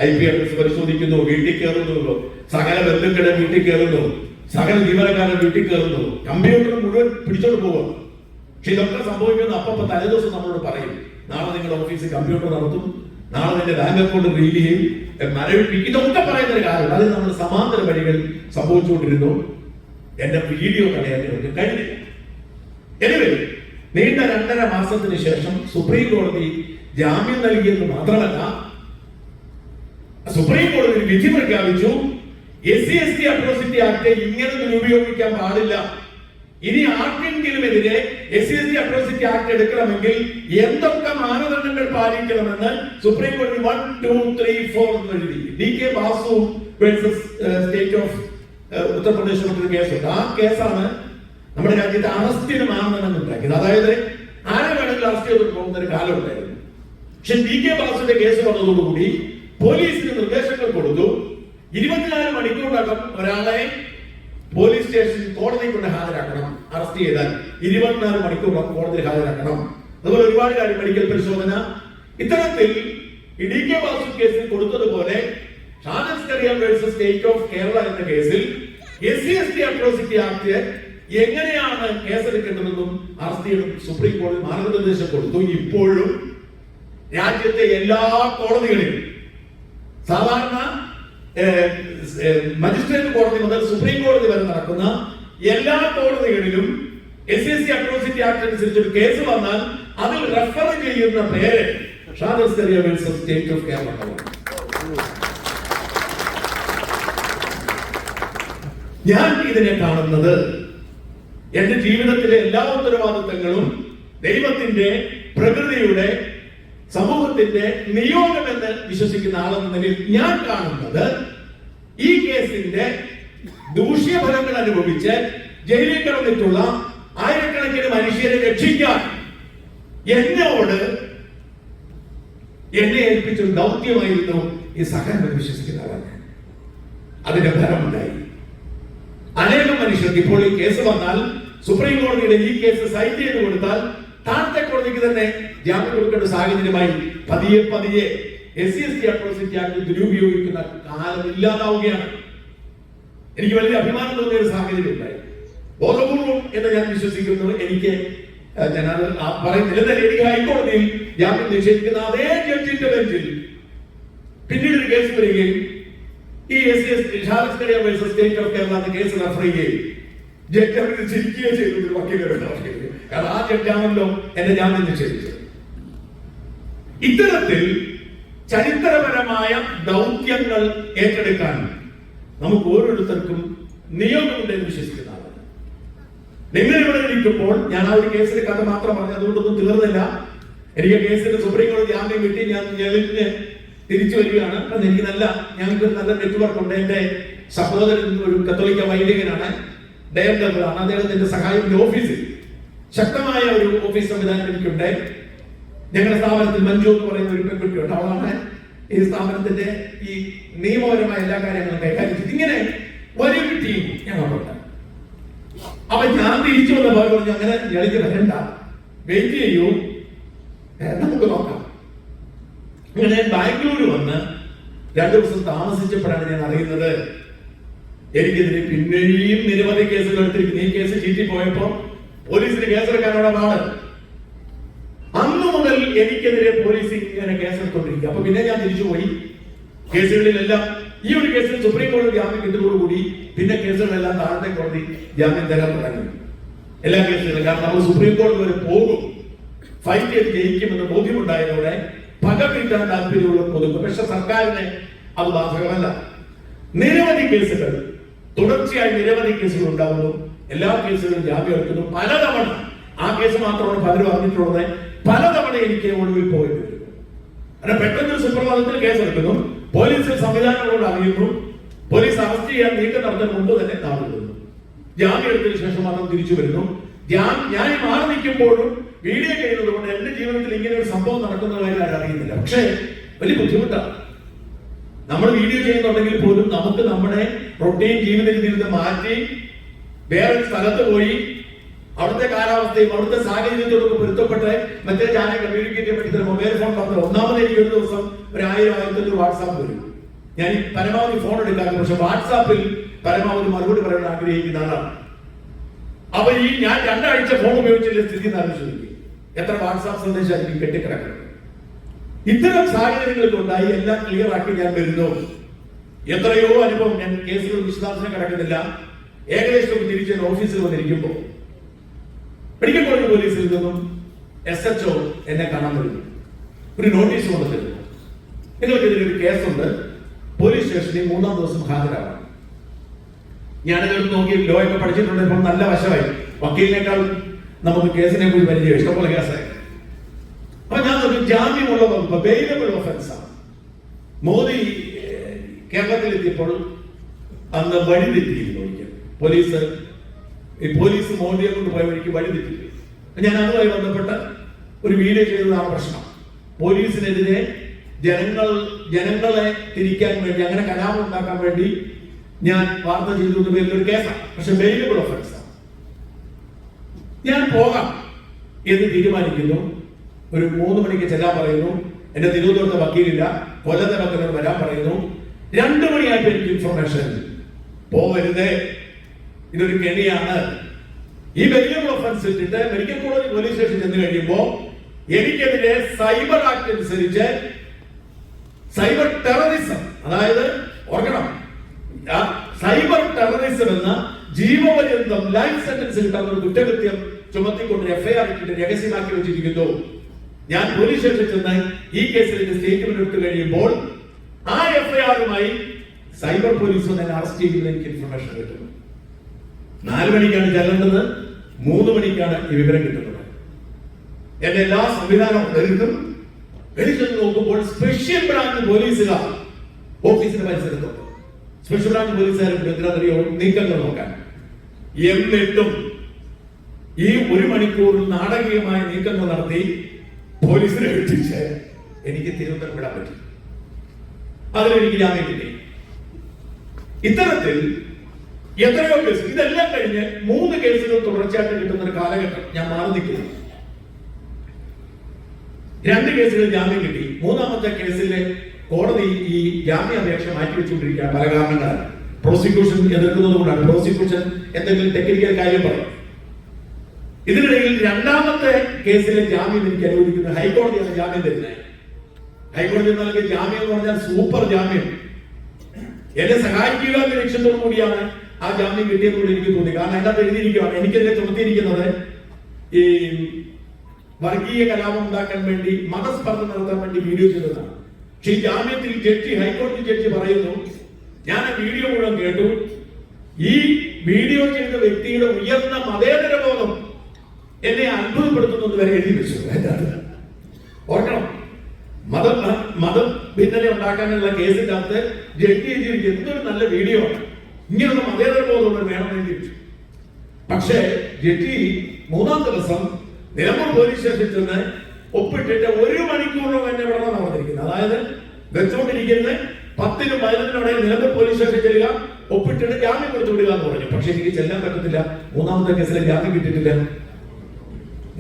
IP അഡ്രസ് പരിശോധിക്കുന്നു, വീട്ടിൽ കയറുന്നു, സകല ബന്ധുക്കളുടെ വീട്ടിൽ കയറുന്നു, സകല ജീവനക്കാരുടെ വീട്ടിൽ കയറുന്നു, കമ്പ്യൂട്ടർ മുഴുവൻ പിടിച്ചോണ്ട് പോവുക. പക്ഷെ ഇതൊക്കെ സംഭവിക്കുന്ന അപ്പൊ തലേദിവസം നമ്മളോട് പറയും, നാളെ നിങ്ങളുടെ ഓഫീസിൽ കമ്പ്യൂട്ടർ നടത്തും, നാളെ നിന്റെ ബാങ്ക് അക്കൗണ്ട് റീൽ ചെയ്യും, മരവിപ്പിക്കും. ഇതൊക്കെ പറയുന്ന ഒരു കാര്യം. അതിൽ നമ്മൾ സമാന്തര വഴികൾ സംഭവിച്ചുകൊണ്ടിരുന്നു. എന്റെ വീഡിയോ കളയാൻ നമുക്ക് കഴിഞ്ഞില്ല. എനിവേ, നീണ്ട 2.5 മാസത്തിന് ശേഷം സുപ്രീം കോടതി ജാമ്യം നൽകിയെന്ന് മാത്രമല്ല, സുപ്രീം കോടതി വിധി പ്രഖ്യാപിച്ചു, SC/ST അട്രോസിറ്റി ആക്ട് ഇങ്ങനെ ദുരുപയോഗിക്കാൻ പാടില്ല. ഇനി ആർക്കെങ്കിലുമെതിരെ SC/ST അട്രോസിറ്റി ആക്ട് എടുക്കണമെങ്കിൽ എന്തൊക്കെ മാനദണ്ഡങ്ങൾ പാലിക്കണമെന്ന് സുപ്രീം കോടതി 1, 2, 3, 4 എന്ന് എഴുതി. DK Basu versus state of Uttar Pradesh ഒരു കേസുണ്ട്. ആ കേസാണ് നമ്മുടെ രാജ്യത്തെ അറസ്റ്റിന് മാനദണ്ഡം ഉണ്ടാക്കിയത്. അതായത് ആരെ വേണമെങ്കിൽ അറസ്റ്റ് ചെയ്ത് പോകുന്ന ഒരു കാലം ഉണ്ടായിരുന്നു. പക്ഷെ DK ബാസുവിന്റെ കേസ് വന്നതോടുകൂടി പോലീസിന് നിർദ്ദേശങ്ങൾ കൊടുത്തു. 24 മണിക്കൂറിനകം ഒരാളെ പോലീസ് സ്റ്റേഷൻ കോടതിയിൽ കൊണ്ട് ഹാജരാക്കണം. അറസ്റ്റ് ചെയ്താൽ 24 മണിക്കൂറിനകം കോടതിയിൽ ഹാജരാക്കണം. അതുപോലെ ഒരുപാട് കാര്യം, മെഡിക്കൽ പരിശോധന. ഇത്തരത്തിൽ DK ബാസു കേസിൽ കൊടുത്തതുപോലെ ഷാനസ്കറിയ വേഴ്സസ് സ്റ്റേറ്റ് ഓഫ് കേരള എന്ന കേസിൽ SC/ST അട്രോസിറ്റി ആക്ട് എങ്ങനെയാണ് കേസെടുക്കേണ്ടതെന്നും അറസ്റ്റ് ചെയ്യണം സുപ്രീം കോടതി മാർഗനിർദ്ദേശം കൊടുത്തു. ഇപ്പോഴും രാജ്യത്തെ എല്ലാ കോടതികളിലും, സാധാരണ മജിസ്ട്രേറ്റ് കോടതി മുതൽ സുപ്രീം കോടതി വരെ നടക്കുന്ന എല്ലാ കോടതികളിലും SC/ST അട്രോസിറ്റി ആക്ട് അനുസരിച്ച് ഒരു കേസ് വന്നാൽ അതിൽ റെഫർ ചെയ്യുന്ന പേര് ഷാനസ്കറിയ വേഴ്സസ് സ്റ്റേറ്റ് ഓഫ് കേരള. ഞാൻ ഇതിനെ കാണുന്നത് എന്റെ ജീവിതത്തിലെ എല്ലാ ഉത്തരവാദിത്തങ്ങളും ദൈവത്തിന്റെ, പ്രകൃതിയുടെ, സമൂഹത്തിന്റെ നിയോഗമെന്ന് വിശ്വസിക്കുന്ന ആളെന്ന നിലയിൽ ഞാൻ കാണുന്നത് ഈ കേസിന്റെ ദൂഷ്യഫലങ്ങൾ അനുഭവിച്ച് ജയിലിൽ കിടന്നിട്ടുള്ള ആയിരക്കണക്കിന് മനുഷ്യരെ രക്ഷിക്കാൻ എന്നെ ഏൽപ്പിച്ചൊരു ദൗത്യമായിരുന്നു ഈ സഹനം വിശ്വസിക്കുന്ന ആളാണ്. അതിന്റെ ഫലമുണ്ടായി. അനേകം മനുഷ്യർക്ക് ഇപ്പോൾ ഈ കേസ് വന്നാൽ, സുപ്രീം കോടതിയുടെ ഈ കേസ് സൈറ്റ് ചെയ്ത് കൊടുത്താൽ താഴത്തെ കോടതിക്ക് തന്നെ ജാമ്യം കൊടുക്കേണ്ട സാഹചര്യമായി പതിയെ SC/ST അട്രോസിറ്റി ആക്ട് ദുരുപയോഗിക്കുന്ന കാലം ഇല്ലാതാവുകയാണ്. എനിക്ക് വലിയ അഭിമാനം തോന്നിയ ഒരു സാഹചര്യം ഉണ്ടായി. ബോധപൂർവം എന്ന് ഞാൻ വിശ്വസിക്കുന്നത്. എനിക്ക് പറയുന്നില്ല, എനിക്ക് ഹൈക്കോടതിയിൽ ജാമ്യം നിഷേധിക്കുന്ന അതേ ജഡ്ജിന്റെ ബെഞ്ചിൽ പിന്നീട് ഒരു കേസ് വരികയും ഈ ഷാനസ്കറിയ വേഴ്സസ് സ്റ്റേറ്റ് ഓഫ് കേരള എന്ന കേസ് റെഫർ ചെയ്യുകയും ജഡ്ജ് അവർ ചിരിക്കുകയും ചെയ്തു. കാരണം ആ ജഡ്ജാണല്ലോ എന്റെ ജാമ്യം നിഷേധിച്ചത്. ഇത്തരത്തിൽ ചരിത്രപരമായ ദൗത്യങ്ങൾ ഏറ്റെടുക്കാൻ നമുക്ക് ഓരോരുത്തർക്കും നിയോഗമുണ്ടെന്ന് വിശ്വസിക്കുന്ന ആളാണ്. നിങ്ങൾ ഇവിടെ ഇരിക്കുമ്പോൾ ഞാൻ ആ ഒരു കേസിന്റെ കഥ മാത്രം പറഞ്ഞു, അതുകൊണ്ടൊന്നും തീർന്നില്ല. എനിക്ക് കേസിന് സുപ്രീം കോടതി ജാമ്യം കിട്ടി, ഞാൻ ജയിലിന് തിരിച്ചു വരികയാണ്. ഞങ്ങൾക്ക് നല്ല നെറ്റ്വർക്ക് ഉണ്ട്. എന്റെ സഹോദരൻ ഒരു കത്തോലിക്ക വൈദികനാണ്, ഡയറക്ടറാണ്. അദ്ദേഹത്തിന്റെ സഹായത്തിന്റെ ഓഫീസിൽ ശക്തമായ ഒരു ഓഫീസ് സംവിധാനം എനിക്കുണ്ട്. ഞങ്ങളുടെ സ്ഥാപനത്തിൽ മഞ്ജു എന്ന് പറയുന്ന ഒരു പെൺകുട്ടിയുണ്ട്. അവളാണ് ഈ സ്ഥാപനത്തിന്റെ ഈ നിയമപരമായ എല്ലാ കാര്യങ്ങളും കൈകാര്യം ചെയ്ത്. ഇങ്ങനെ വലിയൊരു ടീം ഞങ്ങളുണ്ട്. അപ്പൊ ഞാൻ തിരിച്ചു വന്ന പോലെ പറഞ്ഞു, അങ്ങനെ ഞെളിക്ക് വരണ്ട, വെയിറ്റ് ചെയ്യൂ, നമുക്ക് നോക്കാം. അങ്ങനെ ബാംഗ്ലൂർ വന്ന് 2 ദിവസം താമസിച്ചപ്പോഴാണ് ഞാൻ അറിയുന്നത് എനിക്കെതിരെ പിന്നെയും നിരവധി കേസുകൾ എടുത്തിരിക്കുന്നു. ഈ കേസ് ചീറ്റിപ്പോയപ്പോ പോലീസിന് കേസെടുക്കാനുള്ള പാട്. അന്ന് മുതൽ എനിക്കെതിരെ പോലീസ് ഇങ്ങനെ കേസെടുത്തോണ്ടിരിക്കുക. അപ്പൊ പിന്നെ ഞാൻ തിരിച്ചുപോയി കേസുകളിലെല്ലാം. ഈ ഒരു കേസിൽ സുപ്രീം കോടതി ജാമ്യം കിട്ടുന്നതോടുകൂടി പിന്നെ കേസുകളെല്ലാം താഴത്തെ കോടതി ജാമ്യം തരാൻ തുടങ്ങി. എല്ലാ കേസുകളും. കാരണം നമ്മൾ സുപ്രീം കോടതി വരെ പോകും, ഫൈറ്റ് ചെയ്ത് ജയിക്കുമെന്ന് ബോധ്യമുണ്ടായതോടെ പക വീട്ടാൻ താല്പര്യമുള്ള പൊതുക്കും. പക്ഷെ സർക്കാരിനെ അത് ബാധകമല്ല. നിരവധി കേസുകൾ, തുടർച്ചയായി നിരവധി കേസുകൾ ഉണ്ടാകുന്നു. എല്ലാ കേസുകളും ജാമ്യം എടുക്കുന്നു. പലതവണ ആ കേസ് മാത്രമാണ് പലരും അറിഞ്ഞിട്ടുള്ളത്. പലതവണ എനിക്ക് ഒളിവിൽ പോയിട്ട് അങ്ങനെ പെട്ടെന്ന് സുപ്രഭാതത്തിൽ കേസെടുക്കുന്നു. പോലീസ് സംവിധാനങ്ങളോട് അറിയുന്നു. പോലീസ് അറസ്റ്റ് ചെയ്യാൻ നീക്കം നടത്തുന്നതിന് മുമ്പ് തന്നെ നാടുന്നു. ജാമ്യം എടുത്തതിനു ശേഷം മാത്രം തിരിച്ചു വരുന്നു. ഞാൻ ഈ മാറി നിൽക്കുമ്പോഴും വീഡിയോ ചെയ്യുന്നത് കൊണ്ട് എന്റെ ജീവിതത്തിൽ ഇങ്ങനെ ഒരു സംഭവം നടക്കുന്ന കാര്യം ആരും അറിയുന്നില്ല. പക്ഷേ വലിയ ബുദ്ധിമുട്ടാണ്. നമ്മൾ വീഡിയോ ചെയ്യുന്നുണ്ടെങ്കിൽ പോലും നമുക്ക് നമ്മുടെ റൊട്ടീൻ ജീവിത രീതിയിൽ നിന്ന് മാറ്റി വേറൊരു സ്ഥലത്ത് പോയി അവിടുത്തെ കാലാവസ്ഥയും അവിടുത്തെ സാഹചര്യത്തോടൊക്കെ പൊരുത്തപ്പെട്ട് മറ്റേ ചാനൽ കമ്മ്യൂണിക്കേറ്റ് ചെയ്യാൻ പറ്റുന്ന മൊബൈൽ ഫോൺ പറഞ്ഞത് ഒന്നാമത് എനിക്ക് ഒരു ദിവസം 1000-1500 വാട്സാപ്പ് വരും. ഞാൻ പരമാവധി ഫോൺ എടുക്കാറില്ല, പക്ഷെ വാട്സാപ്പിൽ പരമാവധി മറുപടി പറയാൻ ആഗ്രഹിക്കുന്ന ആളാണ്. അപ്പൊ ഈ ഞാൻ 2 ആഴ്ച ഫോൺ ഉപയോഗിച്ചില്ല സ്ഥിതി ആലോചിച്ചു എത്ര വാട്സാപ്പ് സന്ദേശമായിരിക്കും കെട്ടിക്കിടക്കുന്നത്. ഇത്തരം സാഹചര്യങ്ങളൊക്കെ ഉണ്ടായി എല്ലാം ക്ലിയർ ആക്കി ഞാൻ വരുന്നു. എത്രയോ അനുഭവം, ഞാൻ കേസുകൾ വിശദാംശം കിടക്കുന്നില്ല. ഏകദേശം തിരിച്ച് ഓഫീസിൽ വന്നിരിക്കുമ്പോൾ മെഡിക്കൽ കോളേജ് പോലീസിൽ നിന്നും SHO എന്നെ കാണാൻ വരുന്നു. ഒരു നോട്ടീസ് കൊണ്ടുതരുന്നു, നിങ്ങൾക്കെതിരെ ഒരു കേസുണ്ട്, പോലീസ് സ്റ്റേഷനിൽ 3-ാം ദിവസം ഹാജരാകണം. ഞാനിത് നോക്കി ലോ ഒക്കെ പഠിച്ചിട്ടുണ്ട്, ഇപ്പം നല്ല വശമായി. വക്കീലിനേക്കാൾ നമുക്ക് കേസിനെ കുറിച്ച് പരിചയം, ഇഷ്ടംപോലെ കേസായി. അപ്പൊ ഞാൻ നോക്കി ജാമ്യമുള്ള വകുപ്പ്, ബെയിലബിൾ ഒഫൻസ് ആണ്. മോദി കേരളത്തിലെത്തിയപ്പോൾ അന്ന് വഴി തെറ്റിയിരുന്നു. പോലീസ് മോദിയെ കൊണ്ട് പോയ വഴിക്ക് വഴി തെറ്റില്ല. ഞാൻ അതുമായി ബന്ധപ്പെട്ട ഒരു വീഡിയോ ചെയ്തതാണ് പ്രശ്നം. പോലീസിനെതിരെ ജനങ്ങളെ തിരിക്കാൻ വേണ്ടി, അങ്ങനെ കലാപം ഉണ്ടാക്കാൻ വേണ്ടി ഞാൻ വാർത്ത ചെയ്തുകൊണ്ട് പേരിലൊരു കേസാണ്. പക്ഷെ ബെയിലബിൾ ഒഫൻസ് ആണ്. ഞാൻ പോകാം എന്ന് തീരുമാനിക്കുന്നു. ഒരു 3 മണിക്ക് ചെല്ലാൻ പറയുന്നു. എന്റെ തിരുവനന്തപുരത്തെ വക്കീലില്ല, കൊല്ലത്തെ വക്കീലിനോട് വരാൻ പറയുന്നു. 2 മണിയായപ്പോൾ എനിക്ക് ഇൻഫർമേഷൻ, പോകരുത്, ഇതൊരു കെണിയാണ്. ഈ ബെയിലബിൾ ഒഫൻസ് ഇട്ടിട്ട് മെഡിക്കൽ കോളേജ് പോലീസ് സ്റ്റേഷൻ ചെന്ന് കഴിയുമ്പോൾ എനിക്കെതിരെ സൈബർ ആക്ട് അനുസരിച്ച് സൈബർ ടെററിസം, അതായത് ഓർക്കണം, സൈബർ ടെററിസം എന്ന ജീവപര്യന്തം ലൈഫ് സെന്റൻസ് കിട്ടാവുന്ന ഒരു കുറ്റകൃത്യം ചുമത്തിക്കൊണ്ട് FIR ഇട്ടിട്ട് രഹസ്യമാക്കി വെച്ചിരിക്കുന്നു. ഞാൻ പോലീസ് സ്റ്റേഷനിൽ ചെന്ന് ഈ കേസിൽ സ്റ്റേറ്റ്മെന്റ് എടുത്തു കഴിയുമ്പോൾ ആ FIR-ുമായി സൈബർ പോലീസ് എന്നെ അറസ്റ്റ് ചെയ്യുന്നത് എനിക്ക് ഇൻഫർമേഷൻ കിട്ടുന്നു. 4 മണിക്കാണ് ചെല്ലേണ്ടത്, 3 മണിക്കാണ് ഈ വിവരം കിട്ടുന്നത്. എന്റെ എല്ലാ സംവിധാനവും വരുന്നു. വെളിച്ചെന്ന് നോക്കുമ്പോൾ സ്പെഷ്യൽ ബ്രാഞ്ച് പോലീസുകാർ ഓഫീസിന്റെ പരിസരത്തുണ്ട്. സ്പെഷ്യൽ ബ്രാഞ്ച് പോലീസുകാർ നീക്കങ്ങൾ നോക്കാൻ. എന്നിട്ടും ഈ 1 മണിക്കൂറിൽ നാടകീയമായ നീക്കങ്ങൾ നടത്തി പോലീസിനെ എത്തിച്ച് എനിക്ക് തിരുവനന്തപുരം വിടാൻ പറ്റി. അതിലെനിക്ക് ജാമ്യം കിട്ടി. ഇത്തരത്തിൽ എത്രയോ കേസ്, ഇതെല്ലാം കഴിഞ്ഞ് 3 കേസുകൾ തുടർച്ചയായിട്ട് കിട്ടുന്ന ഒരു കാലഘട്ടം ഞാൻ മാറി നിൽക്കുന്നു. 2 കേസുകളിൽ ജാമ്യം കിട്ടി. 3-ാമത്തെ കേസിലെ കോടതി ഈ ജാമ്യാപേക്ഷ മാറ്റിവെച്ചുകൊണ്ടിരിക്കുകയാണ് പല കാരണങ്ങളാണ്. പ്രോസിക്യൂഷൻ എതിർക്കുന്നത് കൊണ്ടാണ്. പ്രോസിക്യൂഷൻ എന്തെങ്കിലും ടെക്നിക്കൽ കാര്യം പറയും. ഇതിനിടയിൽ 2-ാമത്തെ കേസിലെ ജാമ്യം എനിക്ക് അനുവദിക്കുന്നത് ഹൈക്കോടതിയാണ് ജാമ്യം തരുന്നത്. ഹൈക്കോടതി നൽകിയ ജാമ്യം എന്ന് പറഞ്ഞാൽ സൂപ്പർ ജാമ്യം. എന്നെ സഹായിക്കുക എന്ന ലക്ഷ്യത്തോടു കൂടിയാണ് ആ ജാമ്യം കിട്ടിയതുകൊണ്ട് എനിക്ക് തോന്നി. കാരണം അതിനകത്ത് എഴുതിയിരിക്കുകയാണ്, എനിക്കെതിരെ ചുമത്തിയിരിക്കുന്നത് ഈ വർഗീയ കലാപം ഉണ്ടാക്കാൻ വേണ്ടി, മതസ്പർദ്ധ നടത്താൻ വേണ്ടി വീഡിയോ ചെയ്തതാണ്. പക്ഷെ ഈ ജാമ്യത്തിൽ ഹൈക്കോടതി ജഡ്ജി പറയുന്നു, ഞാൻ ആ വീഡിയോ മുഴുവൻ കേട്ടു, ഈ വീഡിയോ ചെയ്ത വ്യക്തിയുടെ ഉയർന്ന മതേതര ബോധം എന്നെ അത്ഭുതപ്പെടുത്തുന്നത് വരെ എഴുതി വെച്ചു. ഓർക്കണം, മതം ഭിന്നത ഉണ്ടാക്കാനുള്ള കേസിനകത്ത് ജഡ്ജി എഴുതിയിരിക്കും എന്തൊരു നല്ല വീഡിയോ ആണ്, ഇങ്ങനെയുള്ള മതേതര ബോധം വേണമെന്ന് വെച്ചു. പക്ഷേ ജഡ്ജി 3-ാം ദിവസം നിലമ്പൂർ പോലീസ് സ്റ്റേഷനിൽ ചെന്ന് ഒപ്പിട്ടിട്ട് 1 മണിക്കൂറോളം എന്നെ വിടണം പറഞ്ഞിരിക്കുന്നത്. അതായത് വെച്ചുകൊണ്ടിരിക്കുന്നത് 10-നും 11-നും നിലമ്പൂർ പോലീസ് സ്റ്റേഷനിൽ ചെല്ലുക, ഒപ്പിട്ടിട്ട് ജാമ്യം കൊടുത്തു വിടുക എന്ന് പറഞ്ഞു. പക്ഷെ എനിക്ക് ചെല്ലാൻ പറ്റത്തില്ല. 3-ാമത്തെ കേസിലെ ജാമ്യം കിട്ടിയിട്ടില്ല.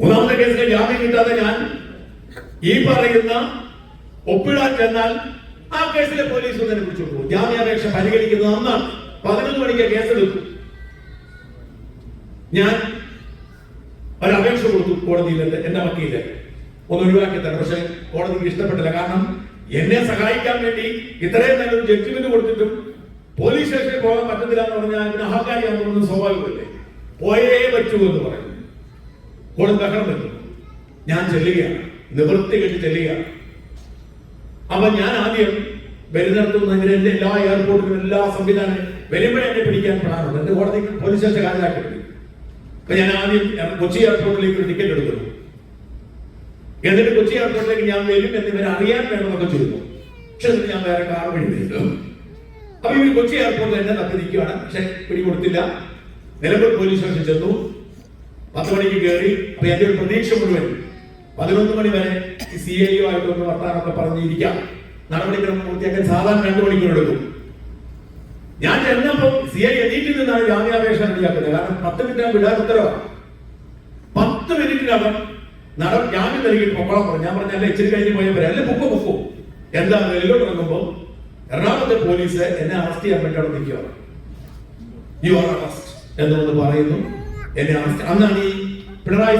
3-ാമത്തെ കേസിലെ ജാമ്യം കിട്ടാതെ ഞാൻ ഈ പറയുന്ന ഒപ്പിടാൻ ചെന്നാൽ ആ കേസിലെ പോലീസ് തന്നെ പിടിച്ചു പോകും. ജാമ്യാപേക്ഷ പരിഗണിക്കുന്നത് അന്നാണ്. 11 മണിക്ക് കേസെടുത്തു. ഞാൻ ഒരപേക്ഷ കൊടുത്തു കോടതിയിൽ, എന്റെ വക്കീല് ഒന്ന് ഒഴിവാക്കി തരാം. പക്ഷെ കോടതിക്ക് ഇഷ്ടപ്പെട്ടില്ല. കാരണം എന്നെ സഹായിക്കാൻ വേണ്ടി ഇത്രയും നല്ലൊരു ജഡ്ജ്മെന്റ് കൊടുത്തിട്ടും പോലീസ് സ്റ്റേഷനിൽ പോകാൻ പറ്റത്തില്ല എന്ന് പറഞ്ഞാൽ അതിന് അഹങ്കാരിയാണെന്ന് പറയുന്നത് സ്വാഭാവികമല്ലേ. പോയേ പറ്റൂ എന്ന് പറയുന്നു. കോടതി ബഹളം വെച്ചു. ഞാൻ ചെല്ലുകയാണ്, നിവൃത്തി കെട്ടി ചെല്ലുകയാണ്. അപ്പൊ ഞാൻ ആദ്യം വരുന്നിടത്തുനിന്ന് എന്റെ എല്ലാ എയർപോർട്ടിലും എല്ലാ സംവിധാനം വരുമ്പോഴേ എന്നെ പിടിക്കാൻ പ്ലാനുണ്ട്. എന്റെ കോടതി പോലീസ് സ്റ്റേഷൻ ഹാജരാക്കി. അപ്പൊ ഞാൻ ആദ്യം കൊച്ചി എയർപോർട്ടിലേക്ക് ഒരു ടിക്കറ്റ് എടുക്കുന്നു. എന്നിട്ട് കൊച്ചി എയർപോർട്ടിലേക്ക് ഞാൻ വരും എന്നിവരെ അറിയാൻ വേണമെന്നൊക്കെ ചോദിച്ചു. പക്ഷെ എന്നിട്ട് ഞാൻ വേറെ കാർ വഴി വരുന്നു. അപ്പൊ ഇവർ കൊച്ചി എയർപോർട്ടിൽ എന്നെ തപ്പി നിൽക്കുകയാണ്. പക്ഷെ പിടികൊടുത്തില്ല. നിലമ്പൂർ പോലീസ് സ്റ്റേഷൻ ചെന്നു. 10 മണിക്ക് കയറി. അപ്പൊ എന്റെ ഒരു പ്രതീക്ഷ മുഴുവൻ 11 മണി വരെ ഈ CIO ആയിട്ടൊന്ന് വർത്താനൊക്കെ പറഞ്ഞിരിക്കാം, നടപടിക്രമം പൂർത്തിയാക്കാൻ സാധാരണ 2 മണിക്കൂർ എടുക്കും. ഞാൻ ചെന്നപ്പോൾ CI എണീറ്റിൽ നിന്നാണ് ജാമ്യാപേക്ഷ റെഡിയാക്കുന്നത്. കാരണം 10 മിനിറ്റ് വിടാൻ ഉത്തരവാണ്. 10 മിനിറ്റിനകം ജാമ്യം നൽകിയിട്ട് പൊക്കോളം പറഞ്ഞു. ഞാൻ പറഞ്ഞല്ല ഇച്ചിരി കഴിഞ്ഞ് പോയപ്പോൾ അല്ലെ പൊക്കോ. എന്താ വെളിയിലോട്ട് ഇറങ്ങുമ്പോൾ എറണാകുളത്തെ പോലീസ് എന്നെ അറസ്റ്റ് ചെയ്യാൻ വേണ്ടി അവിടെ നിൽക്കുകയാണ്. യു ആർ അറസ്റ്റ് എന്നൊന്ന് പറയുന്നു. എന്നെ അറസ്റ്റ്. അന്നാണ് ഈ പിണറായി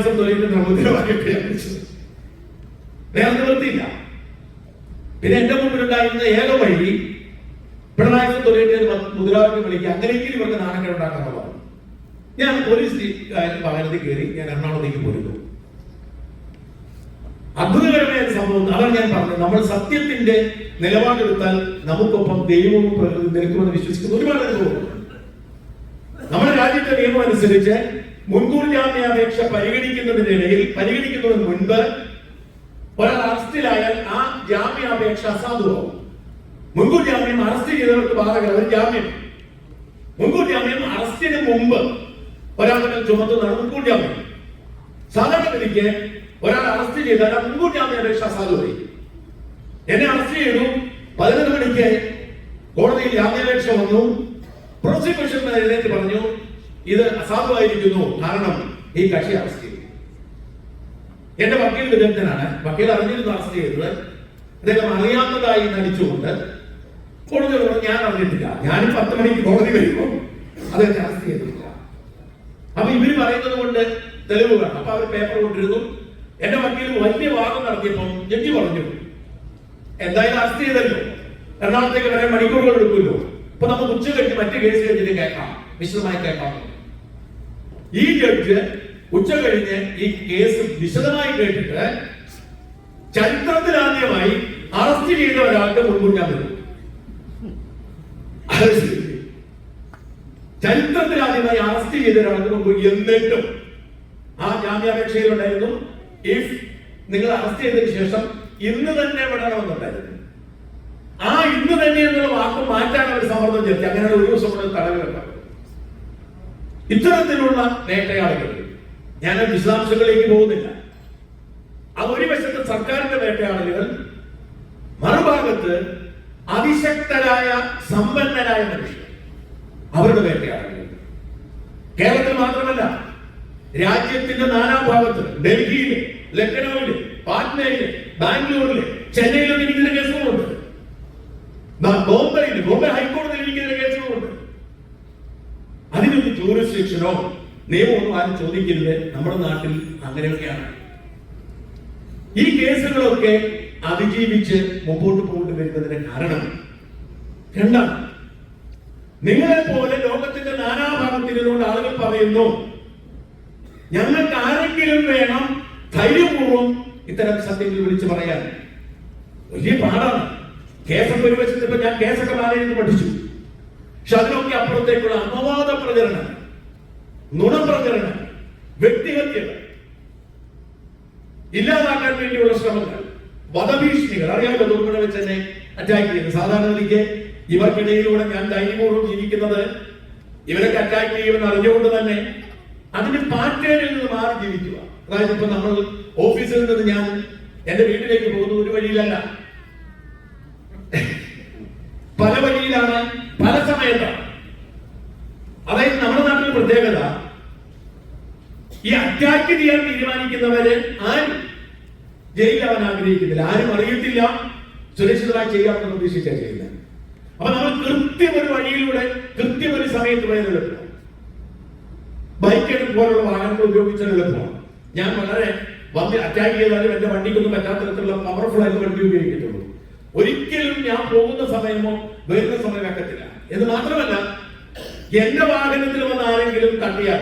മുദ്രാവാക്യമൊക്കെ വേറെ നിവൃത്തിയില്ല. പിന്നെ എന്റെ മുമ്പിലുണ്ടായിരുന്ന ഏക വഴി പിണറായി മുദ്രാവാക്യം വിളിക്കുക, അങ്ങനെയെങ്കിലും ഇവർക്ക് നാണക്കേട് ഉണ്ടാക്കാനുള്ള പറഞ്ഞു. ഞാൻ പോലീസ് വാഹനത്തിൽ കയറി ഞാൻ എറണാകുളത്തേക്ക് പോരുന്നു. അത്ഭുതകരമായ സംഭവം. അതാണ് ഞാൻ പറഞ്ഞത്, നമ്മൾ സത്യത്തിന്റെ നിലപാടെടുത്താൽ നമുക്കൊപ്പം ദൈവവും പ്രകൃതി നിൽക്കുമെന്ന് വിശ്വസിക്കുന്ന ഒരുപാട് അനുഭവമുണ്ട്. നമ്മുടെ രാജ്യത്തെ നിയമം അനുസരിച്ച് മുൻകൂർ ജാമ്യാപേക്ഷ പരിഗണിക്കുന്നതിന് മുൻപ് ഒരാൾ അറസ്റ്റിലായാൽ ആ ജാമ്യാപേക്ഷ അസാധുവാകും. മുൻകൂർ ജാമ്യം അറസ്റ്റ് ചെയ്തവർക്ക് ബാധകമല്ല. ഒരു ജാമ്യം മുൻകൂർ ജാമ്യം അറസ്റ്റിന് മുമ്പ് ഒരാളുടെ ചുമത്തുന്നതാണ് മുൻകൂർ ജാമ്യം. സാധാരണഗതിക്ക് ഒരാൾ അറസ്റ്റ് ചെയ്താൽ ആ മുൻകൂർ ജാമ്യാപേക്ഷ അസാധുവായി. എന്നെ അറസ്റ്റ് ചെയ്തു. 11 മണിക്ക് കോടതിയിൽ ജാമ്യാപേക്ഷ വന്നു. പ്രോസിക്യൂഷൻ എഴുന്നേറ്റ് പറഞ്ഞു ഇത് അസാധുവായിരിക്കുന്നു, കാരണം ഈ കക്ഷി അറസ്റ്റ് ചെയ്തു. എന്റെ വക്കീൽ വിദഗ്ധനാണ്. വക്കീൽ അറിഞ്ഞിരുന്നു അറസ്റ്റ് ചെയ്തത്. അദ്ദേഹം അറിയാത്തതായി നടിച്ചുകൊണ്ട് കോടതി പറഞ്ഞു ഞാൻ അറിഞ്ഞിട്ടില്ല, ഞാനും 10 മണിക്ക് കോടതി വരുമ്പോൾ അദ്ദേഹത്തെ അറസ്റ്റ് ചെയ്തിട്ടില്ല. അപ്പൊ ഇവര് പറയുന്നത് കൊണ്ട് തെളിവ് വേണം. അപ്പൊ അവർ പേപ്പർ കൊണ്ടിരുന്നു. എന്റെ വക്കീൽ വലിയ വാദം നടത്തിയപ്പോൾ ജഡ്ജി പറഞ്ഞു എന്തായാലും അറസ്റ്റ് ചെയ്തല്ലോ, എറണാകുളത്തേക്ക് വരാൻ മണിക്കൂറുകൾ എടുക്കുമല്ലോ, അപ്പൊ നമുക്ക് ഉച്ച കഴിഞ്ഞ് മറ്റു കേസ് കഴിഞ്ഞിട്ട് കേൾക്കാം, വിശദമായി കേൾക്കാം. ഈ ജഡ്ജ് ഉച്ച കഴിഞ്ഞ് ഈ കേസ് വിശദമായി കേട്ടിട്ട് ചരിത്രത്തിലാദ്യമായി അറസ്റ്റ് ചെയ്ത ഒരാൾക്ക് മുൻകൂർ ജാമ്യം. ചരിത്രത്തിലാദ്യമായി അറസ്റ്റ് ചെയ്ത ഒരാൾക്ക് മുമ്പ്. എന്നിട്ടും ആ ജാമ്യാപേക്ഷയിലുണ്ടായിരുന്നു ഇഫ് നിങ്ങൾ അറസ്റ്റ് ചെയ്തതിനു ശേഷം ഇന്ന് തന്നെ വിടണമെന്നുണ്ടായിരുന്നു. ആ ഇന്ന് തന്നെ എന്നുള്ള വാക്ക് മാറ്റാൻ അവർ സമ്മർദ്ദം ചെലുത്തി. അങ്ങനെ ഒരു ദിവസം കൂടെ തടവിലുണ്ടാവും. ഇത്തരത്തിലുള്ള വേട്ടയാളുകൾ, ഞാൻ വിശദാംശങ്ങളിലേക്ക് പോകുന്നില്ല. അത് ഒരു വശത്ത് സർക്കാരിന്റെ വേട്ടയാളുകൾ, മറുഭാഗത്ത് അതിശക്തരായ സമ്പന്നരായ മനുഷ്യർ, അവരുടെ വേട്ടയാളുകൾ. കേരളത്തിൽ മാത്രമല്ല, രാജ്യത്തിന്റെ നാനാഭാഗത്ത്, ഡൽഹിയില്, ലക്നൌവില്, പാറ്റ്നയില്, ബാംഗ്ലൂരില്, ചെന്നൈയിലൊക്കെ ഇരിക്കുന്ന കേസുകളുണ്ട്. ബോംബെ ഹൈക്കോടതിയിൽ ഇരിക്കുന്ന കേസുകളുണ്ട്. അതിനൊന്നും ജൂറിസ്ഡിക്ഷനോ നിയമമൊന്നും ആരും ചോദിക്കരുത്. നമ്മുടെ നാട്ടിൽ അങ്ങനെയൊക്കെയാണ്. ഈ കേസുകളൊക്കെ അതിജീവിച്ച് മുമ്പോട്ട് പോയിട്ട് വരുന്നതിന് കാരണം രണ്ടാണ്. നിങ്ങളെ പോലെ ലോകത്തിന്റെ നാനാഭാഗത്തിരുന്നുകൊണ്ട് ആളുകൾ പറയുന്നു ഞങ്ങൾക്ക് ആരെങ്കിലും വേണം ധൈര്യപൂർവ്വം ഇത്തരം സത്യങ്ങൾ വിളിച്ചു പറയാൻ. വലിയ പാടാണ്. കേസൊക്കെ ഒരു വശത്ത് ഞാൻ കേസൊക്കെ മാനേജ് പഠിച്ചു. പക്ഷെ അതിനൊക്കെ അപ്പുറത്തേക്കുള്ള അപവാദ പ്രചരണം, നുണപ്രചരണം, വ്യക്തിഹത്യകൾ ഇല്ലാതാക്കാൻ വേണ്ടിയുള്ള ശ്രമങ്ങൾ, വധഭീഷണികൾ. അറിയാമല്ലോ, ദുർഗുണ വെച്ച് എന്നെ അറ്റാക്ക് ചെയ്യുന്നത്. സാധാരണഗതിക്ക് ഇവർക്കിടയിലൂടെ ഞാൻ ധൈര്യപൂർവ്വം ജീവിക്കുന്നത് ഇവരൊക്കെ അറ്റാക്ക് ചെയ്യുമെന്ന് അറിഞ്ഞുകൊണ്ട് തന്നെ അതിന്റെ പാറ്റേണിൽ നിന്ന് മാറി ജീവിക്കുക. അതായത് ഇപ്പൊ നമ്മൾ ഓഫീസിൽ നിന്ന് ഞാൻ എന്റെ വീട്ടിലേക്ക് പോകുന്ന ഒരു വഴിയിലല്ല, പല വഴിയിലാണ്, പല സമയത്താണ്. അതായത് നമ്മുടെ നാട്ടിൽ പ്രത്യേകത, ഈ അറ്റാക്ക് ചെയ്യാൻ തീരുമാനിക്കുന്നവര് ആരും ജയിലാവാൻ ആഗ്രഹിക്കുന്നില്ല. ആരും അറിയത്തില്ല, സുരക്ഷിതമായി ചെയ്യാമെന്ന് പ്രതീക്ഷിച്ചാ ചെയ്യുന്നത്. അപ്പൊ നമ്മൾ കൃത്യം ഒരു വഴിയിലൂടെ കൃത്യം ഒരു സമയത്ത് പോയാൽ എളുപ്പമാണ്. ബൈക്ക് പോലുള്ള വാഹനങ്ങൾ ഉപയോഗിച്ചാൽ എളുപ്പമാണ്. ഞാൻ വളരെ അറ്റാക്ക് ചെയ്താലും എന്റെ വണ്ടിക്കൊന്നും പറ്റാത്ത തരത്തിലുള്ള പവർഫുൾ ആയിട്ട് വണ്ടി ഉപയോഗിക്കത്തുള്ളൂ. ഒരിക്കലും ഞാൻ പോകുന്ന സമയമോ വരുന്ന സമയം വെക്കത്തില്ല. എന്ന് മാത്രമല്ല, എന്റെ വാഹനത്തിൽ വന്ന് ആരെങ്കിലും തട്ടിയാൽ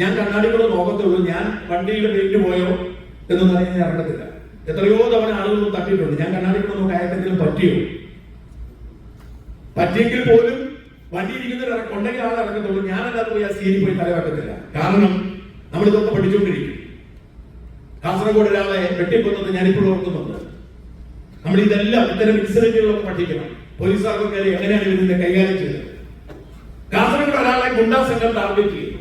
ഞാൻ കണ്ണാടികളോ നോക്കത്തുള്ളൂ. ഞാൻ വണ്ടിയുടെ വെയിറ്റ് പോയോ എന്നൊന്നും അറിയാൻ ഞാൻ ഇറങ്ങത്തില്ല. എത്രയോ തവണ ആളുകളൊന്നും തട്ടിയിട്ടുണ്ട്. ഞാൻ കണ്ണാടികളോ നോക്കി ആർക്കെങ്കിലും പറ്റിയെങ്കിൽ പോലും വണ്ടി ഇരിക്കുന്ന ഉണ്ടെങ്കിൽ ആൾ ഇറങ്ങത്തുള്ളൂ. ഞാനല്ലാതെ പോയി ആ സീനിൽ പോയി തലവെക്കത്തില്ല. കാരണം നമ്മളിതൊക്കെ പഠിച്ചുകൊണ്ടിരിക്കും. കാസർഗോഡ് ഒരാളെ വെട്ടിക്കൊന്നത് ഞാനിപ്പോഴും ഓർക്കുന്നുണ്ട്. നമ്മൾ ഇതെല്ലാം ഇത്തരം ഇൻസിഡന്റുകളൊക്കെ പഠിക്കണം. പോലീസുകാർക്കൊക്കെ എങ്ങനെയാണ് ഇതിനെ കൈകാര്യം ചെയ്തത്. കാസർഗോഡ് ഒരാളെ ഗുണ്ടാ സംഘം ടാർഗറ്റ് ചെയ്തു.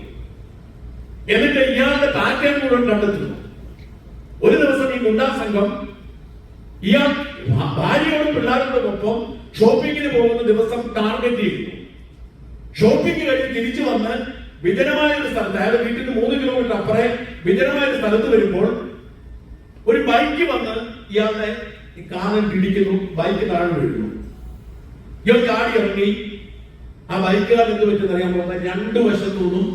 എന്നിട്ട് ഇയാളുടെ പാറ്റേൺ മുഴുവൻ കണ്ടെത്തുന്നു. ഒരു ദിവസം ഈ ഗുണ്ടാ സംഘം ഇയാൾ ഭാര്യയോടും പിള്ളേരോടൊപ്പം ഷോപ്പിങ്ങിന് പോകുന്ന ദിവസം ടാർഗറ്റ് ചെയ്യുന്നു. ഷോപ്പിംഗ് കഴിഞ്ഞ് തിരിച്ചു വന്ന് വിജനമായ ഒരു സ്ഥലത്ത്, അയാൾ വീട്ടിൽ നിന്ന് 3 കിലോമീറ്റർ അപ്പുറേ വിജനമായ ഒരു സ്ഥലത്ത് വരുമ്പോൾ ഒരു ബൈക്ക് വന്ന് ഇയാളുടെ കാറിൽ ഇടിക്കുന്നു. ബൈക്ക് താഴെ വീഴുന്നു. ഇയാൾ ചാടി ഇറങ്ങി. ആ ബൈക്കുകാർ എന്ത് പറ്റുന്ന അറിയാൻ പോകുന്ന 2 വശത്തുനിന്നും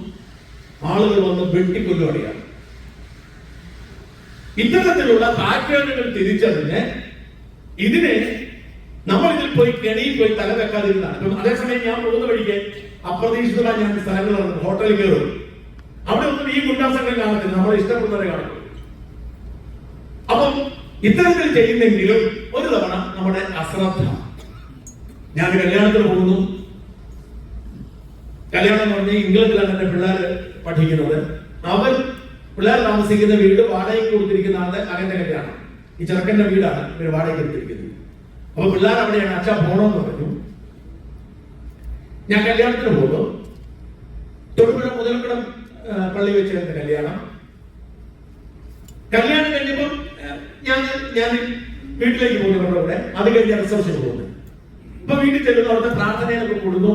ആളുകൾ വന്ന് വെട്ടിക്കൊല്ലുകയാണ്. ഇത്തരത്തിലുള്ള പാറ്റേണുകൾ തിരിച്ചറിഞ്ഞ് ഇതിനെ നമ്മൾ ഇതിൽ പോയി കെണിയിൽ പോയി തല വെക്കാതിരുന്നതാണ്. ഇപ്പം അതേസമയം ഞാൻ പോകുന്ന വഴിക്ക് അപ്രതീക്ഷിതമായി ഞാൻ സ്ഥലങ്ങൾ ഹോട്ടലിൽ കയറും. അവിടെ ഒന്നും ഈ ഗുണ്ടാ സംഘം കാണത്തില്ല, നമ്മളെ ഇഷ്ടപ്പെടുന്നവരെ കാണും. അപ്പം ഇത്തരത്തിൽ ചെയ്യുന്നെങ്കിലും ഒരു തവണ നമ്മുടെ അശ്രദ്ധ. ഞാൻ കല്യാണത്തിന് പോകുന്നു. കല്യാണം എന്ന് പറഞ്ഞാൽ ഇംഗ്ലണ്ടിലാണ് എന്റെ പിള്ളേർ പഠിക്കുന്നത്. അവർ പിള്ളേർ താമസിക്കുന്ന വീട് വാടകയ്ക്ക് കൊടുത്തിരിക്കുന്ന ആളുടെ മകന്റെ കല്യാണം. ഈ ചെറുക്കന്റെ വീടാണ് ഇവർ വാടകയ്ക്ക് എടുത്തിരിക്കുന്നത്. അപ്പൊ പിള്ളേർ അവിടെയാണ്. അച്ഛാ പോണോന്ന് പറഞ്ഞു. ഞാൻ കല്യാണത്തിന് പോകുന്നു. തൊടുപുഴ മുതലക്കുളം പള്ളി വെച്ചായിരുന്നു കല്യാണം. കല്യാണം കഴിഞ്ഞപ്പോൾ ഞാൻ വീട്ടിലേക്ക് പോകുന്നു. ഇവിടെ അത് കഴിഞ്ഞ് റിസപ്ഷന് പോകുന്നു. ഇപ്പൊ വീട്ടിൽ ചെല്ലുന്നു. അവിടുത്തെ പ്രാർത്ഥനയൊക്കെ കൂടുന്നു.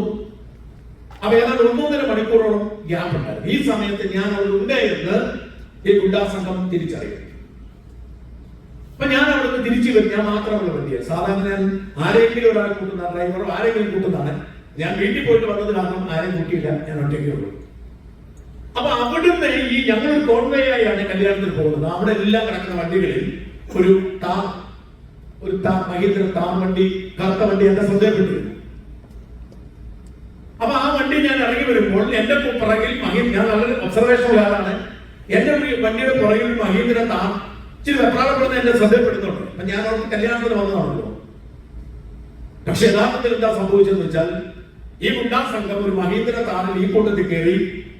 അപ്പൊ ഏതാണ്ട് 1.5 മണിക്കൂറോളം ഗ്യാപ്പ് ഉണ്ടായിരുന്നു. ഈ സമയത്ത് ഞാൻ അവിടെ ഉണ്ടായിരുന്നു ഈ ഗുണ്ടാ സംഘം തിരിച്ചറിയും. അപ്പൊ ഞാൻ അവിടുന്ന് തിരിച്ചു വരും. ഞാൻ മാത്രമുള്ള വണ്ടിയാണ്. സാധാരണ ഞാൻ ആരെങ്കിലും ഒരാളെ കൂട്ടുന്ന, ഡ്രൈവറോ ആരെങ്കിലും കൂട്ടുന്നതാണ്. ഞാൻ വീട്ടിൽ പോയിട്ട് വന്നത് കാരണം ആരെയും കൂട്ടിയില്ല, ഞാൻ ഒറ്റയ്ക്കേ ഉള്ളൂ. അപ്പൊ അവിടുന്ന് ഈ ഞങ്ങൾ കോൺവേ ആയാണ് കല്യാണത്തിന് പോകുന്നത്. അവിടെ എല്ലാം കിടക്കുന്ന വണ്ടികളിൽ ഒരു മഹീന്ദ്ര താർ വണ്ടി, കറുത്ത വണ്ടി എന്റെ ശ്രദ്ധയപ്പെട്ടിരുന്നു. അപ്പൊ ആ വണ്ടി ഞാൻ ഇറങ്ങി വരുമ്പോൾ എന്റെ പുറകിൽ ഞാൻ വളരെ ഒബ്സർവേഷൻ ഉള്ള ആളാണ്. എന്റെ വണ്ടിയുടെ പുറകിൽ മഹീന്ദ്ര താർ ഇച്ചിരി വെപ്രാളപ്പെടുന്ന എന്റെ ശ്രദ്ധയപ്പെടുന്നുണ്ട്. അപ്പൊ ഞാൻ അവർക്ക് കല്യാണത്തിന് വന്നതാണല്ലോ. പക്ഷെ യഥാർത്ഥത്തിൽ എന്താ സംഭവിച്ചതെന്ന് വെച്ചാൽ ഈ ഗുണ്ടാ സംഘം ഒരു മഹീന്ദ്ര താറിൽ ഈ കൂട്ടത്തിൽ കയറി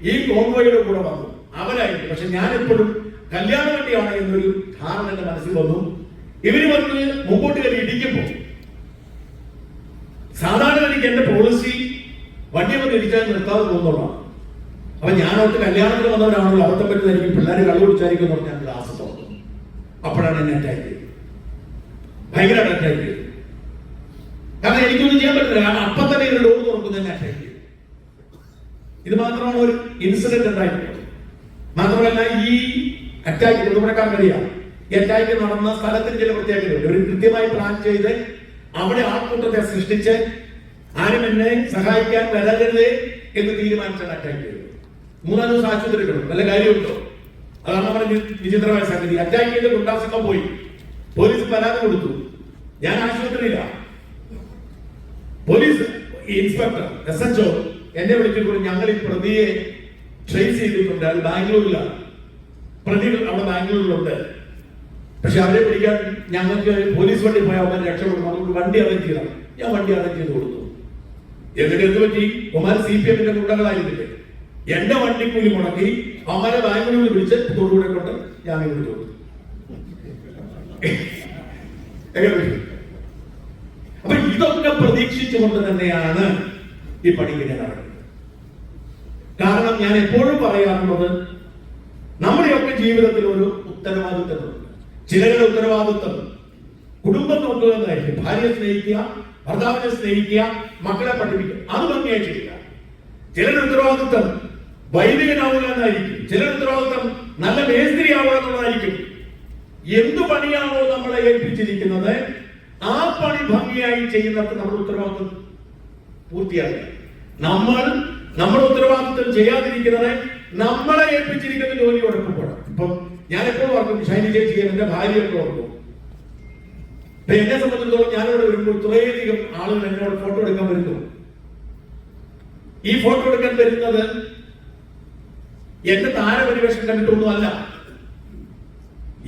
ഈ കോൺവോയുടെ കൂടെ വന്നു. അവരായിരുന്നു. പക്ഷെ ഞാൻ എപ്പോഴും കല്യാണ വണ്ടിയാണ് എന്നൊരു ധാരണ എന്റെ മനസ്സിൽ വന്നു. ഇവര് വന്ന് മുമ്പോട്ട് കയറി ഇടിക്കുമ്പോൾ സാധാരണ എനിക്ക് എന്റെ പോളിസി വണ്ടി വന്ന് ഇടിച്ചാൽ നിർത്താതെ പോകുന്നതാണ്. അപ്പൊ ഞാൻ അവർക്ക് കല്യാണത്തിന് വന്നവരാണല്ലോ, അബദ്ധം പറ്റുന്നതായിരിക്കും, പിള്ളേർ കള്ളു കുടിച്ചായിരിക്കും എന്ന് പറഞ്ഞാൽ ഗ്ലാസ് തുറന്നു. അപ്പോഴാണ് എന്നെ അറ്റാക്ക് ചെയ്തത്. ഭയങ്കരമായിട്ട് അറ്റാക്ക് ചെയ്തത്. കാരണം എനിക്കൊന്നും ചെയ്യാൻ പറ്റില്ല. കാരണം അപ്പം തന്നെ ഒരു ഡോർ തുറക്കുന്നതിനെ അറ്റാക്ക് ചെയ്തു. ഇത് മാത്രമാണ് ഒരു ഇൻസിഡന്റ് ഉണ്ടായിട്ടുള്ളത്. മാത്രമല്ല ഈ അറ്റാക്ക് തൊടുപുഴക്കാർക്കറിയാം. ഈ അറ്റാക്ക് നടന്ന സ്ഥലത്തിന് ചില പ്രത്യേകതയുണ്ട്. ഒരു കൃത്യമായി പ്ലാൻ ചെയ്ത് അവിടെ ആൾക്കൂട്ടത്തെ സൃഷ്ടിച്ച് ആരും എന്നെ സഹായിക്കാൻ വരരുത് എന്ന് തീരുമാനിച്ചാണ് അറ്റാക്ക് ചെയ്തത്. 3 ദിവസം ആശുപത്രി കിടന്നു. വല്ല കാര്യമുണ്ടോ? അതാണ് പറഞ്ഞ വിചിത്രമായ സംഗതി. അറ്റാക്ക് ചെയ്ത് ഗുണ്ടാ സംഘം പോയി. പോലീസ് പരാതി കൊടുത്തു. ഞാൻ ആശുപത്രിയിലാണ്. പോലീസ് ഇൻസ്പെക്ടർ SHO എന്നെ വിളിച്ചിട്ട് ഞങ്ങൾ ഈ പ്രതിയെ ട്രേസ് ചെയ്തിട്ടുണ്ട്. അത് ബാംഗ്ലൂരിലാണ്. പ്രതികൾ അവിടെ ബാംഗ്ലൂരിലുണ്ട്. പക്ഷെ അവരെ പിടിക്കാൻ ഞങ്ങൾക്ക് പോലീസ് വണ്ടി പോയാൽ അവരെ രക്ഷപ്പെടുന്നു. അതുകൊണ്ട് വണ്ടി അറേഞ്ച് ചെയ്യണം. ഞാൻ വണ്ടി അറേഞ്ച് ചെയ്ത് കൊടുത്തു. എന്നിട്ട് എന്ത് പറ്റി? ഒമാർ CPM-ന്റെ ഗുണ്ടകളായിരുന്നില്ലേ, എന്റെ വണ്ടിക്കൂലി മുടക്കി അവരെ ബാംഗ്ലൂരിൽ വിളിച്ച് തൊടുപുഴ കൊണ്ട് ഞാൻ വിളിച്ചു കൊടുത്തു. അപ്പൊ ഇതൊക്കെ പ്രതീക്ഷിച്ചുകൊണ്ട് തന്നെയാണ് ഈ പണിക്ക് ഞാൻ നടക്കുന്നത്. കാരണം ഞാൻ എപ്പോഴും പറയാറുള്ളത്, നമ്മുടെയൊക്കെ ജീവിതത്തിൽ ഒരു ഉത്തരവാദിത്തമുണ്ട്. ചിലരുടെ ഉത്തരവാദിത്തം കുടുംബം നോക്കുക എന്നായിരിക്കും. ഭാര്യയെ സ്നേഹിക്കുക, ഭർത്താവിനെ സ്നേഹിക്കുക, മക്കളെ പഠിപ്പിക്കുക, അത് ഭംഗിയായി ചെയ്യുക. ചിലരുടെ ഉത്തരവാദിത്തം വൈദികനാവുക എന്നായിരിക്കും. ചിലരുടെ ഉത്തരവാദിത്തം നല്ല മേസ്ത്രി ആവുക എന്നുള്ളതായിരിക്കും. എന്തു പണിയാണോ നമ്മളെ ഏൽപ്പിച്ചിരിക്കുന്നത് ആ പണി ഭംഗിയായി ചെയ്യുന്നത് നമ്മുടെ ഉത്തരവാദിത്വം പൂർത്തിയാക്കുക. നമ്മുടെ ഉത്തരവാദിത്വം ചെയ്യാതിരിക്കുന്നത് നമ്മളെ ഏൽപ്പിച്ചിരിക്കുന്ന ജോലി ഉറപ്പുപോണം. ഇപ്പം ഞാൻ എപ്പോഴും ഓർക്കും, ഷൈനി ചേച്ചി എന്റെ ഭാര്യയൊക്കെ ഓർക്കും. എന്നെ സംബന്ധിച്ചിടത്തോളം ഞാനിവിടെ വരുമ്പോൾ ഇത്രയധികം ആളുകൾ എന്നോട് ഫോട്ടോ എടുക്കാൻ വരുന്നു. ഈ ഫോട്ടോ എടുക്കാൻ വരുന്നത് എന്റെ താരപരിവേഷം കണ്ടിട്ടൊന്നുമല്ല.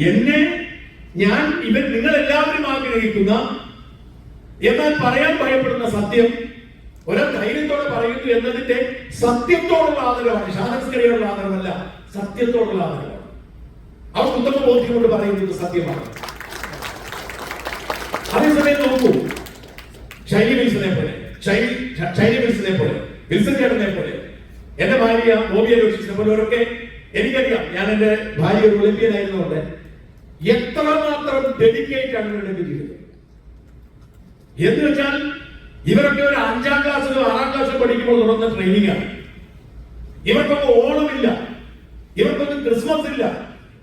എന്നെ നിങ്ങൾ എല്ലാവരും ആഗ്രഹിക്കുന്ന, എന്നാൽ പറയാൻ ഭയപ്പെടുന്ന സത്യം ഒരേ ധൈര്യത്തോടെ പറയുന്നു എന്നതിന്റെ സത്യത്തോടുള്ള ആദരവാണ്. ശാസ്ത്രീയമുള്ള ആദരവല്ല, സത്യത്തോടുള്ള ആദരവാണ്. അവർ ഉത്തമ ബോധ്യം കൊണ്ട് പറയുന്നത് സത്യമാണ്. അതേസമയം നോക്കൂ, ഷൈനി വിൽസനെ പോലെ, വിൽസൺ ചേട്ടനെ പോലെ, എന്റെ ഭാര്യ ബോബിയെ രക്ഷിച്ചത് പോലെയൊക്കെ എനിക്കറിയാം, ഞാൻ എന്റെ ഭാര്യ ഒരു ഒളിമ്പ്യൻ ആയിരുന്നുകൊണ്ട് എത്രമാത്രം ഡെഡിക്കേറ്റ് ആണ് ഇവരുടെ ജീവിതം എന്ന് വെച്ചാൽ, ഇവരൊക്കെ ഒരു 5ാം ക്ലാസ്സിലോ 6ാം ക്ലാസ്സിലോ പഠിക്കുമ്പോൾ തുടർന്ന ട്രെയിനിങ് ആണ്. ഇവർക്കൊന്നും ഓണമില്ല, ഇവർക്കൊന്നും ക്രിസ്മസ് ഇല്ല,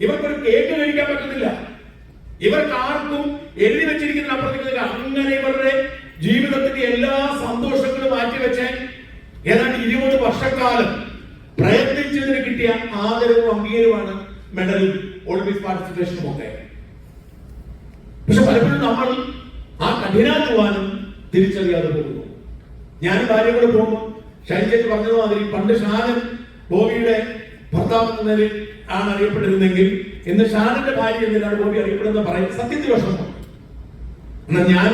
ഇവർക്കൊരു കേക്ക് കഴിക്കാൻ പറ്റുന്നില്ല, ഇവർക്ക് ആർക്കും എഴുതി വെച്ചിരിക്കുന്ന അപ്പുറത്തേക്ക്. അങ്ങനെ ഇവരുടെ ജീവിതത്തിന്റെ എല്ലാ സന്തോഷങ്ങളും മാറ്റിവെച്ച് ഏതാണ്ട് 20 വർഷക്കാലം പ്രയത്നിച്ചതിന് കിട്ടിയ ആദരവും അംഗീകാരവുമാണ് മെഡലും ഒളിമ്പിക്സ് പാർട്ടിസിപ്പേഷനും ഒക്കെ. പക്ഷെ പലപ്പോഴും നമ്മൾ ആ കഠിനാധ്വാനം തിരിച്ചറിയാതെ പോകുന്നു. ഞാൻ ഭാര്യ കൂടെ പോകുമ്പോൾ ഷൈജേറ്റ് പറഞ്ഞതുമാതിരി പണ്ട് ഷാജൻ ബോബിയുടെ ഭർത്താവ് എന്ന നിലയിൽ ആണ് അറിയപ്പെട്ടിരുന്നെങ്കിൽ ഇന്ന് ഷാജന്റെ ഭാര്യ എന്നതിലാണ് ബോബി അറിയപ്പെടുന്നത് പറയുന്നത് സത്യത്തിൽ വിഷമമാണ്. എന്നാൽ ഞാൻ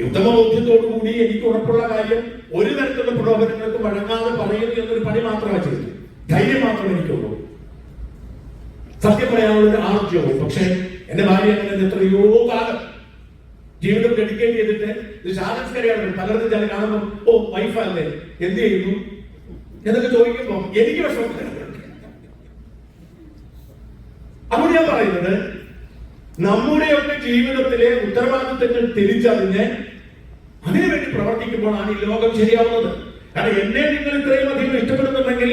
ഉത്തമ ബോധ്യത്തോടു കൂടി എനിക്ക് ഉറപ്പുള്ള കാര്യം ഒരു തരത്തിലുള്ള പ്രലോഭനങ്ങൾക്ക് വഴങ്ങാതെ പറയുന്നു എന്നൊരു പണി മാത്രമാണ് ചെയ്തത്. ധൈര്യം മാത്രമേ എനിക്കുള്ളൂ, സത്യം പറയാനുള്ള ഒരു ആർജ്യവും. പക്ഷെ എന്റെ ഭാര്യ അങ്ങനെ എത്രയോ കാലം ജീവിതം ഡെഡിക്കേറ്റ് ചെയ്തിട്ട് ഇത് ഷാജൻസ്കറിയാണ്. പലർക്കും ഞാൻ കാണുമ്പോൾ ഓ വൈഫല്ലേ എന്ത് ചെയ്യുന്നു എന്നൊക്കെ ചോദിക്കുമ്പോ എനിക്ക് വിഷമം. അതുകൊണ്ട് ഞാൻ പറയുന്നത്, നമ്മുടെയൊക്കെ ജീവിതത്തിലെ ഉത്തരവാദിത്തങ്ങൾ തിരിച്ചറിഞ്ഞ് അതിനുവേണ്ടി പ്രവർത്തിക്കുമ്പോഴാണ് ഈ ലോകം ശരിയാവുന്നത്. കാരണം എന്നെ നിങ്ങൾ ഇത്രയും അധികം ഇഷ്ടപ്പെടുന്നുണ്ടെങ്കിൽ,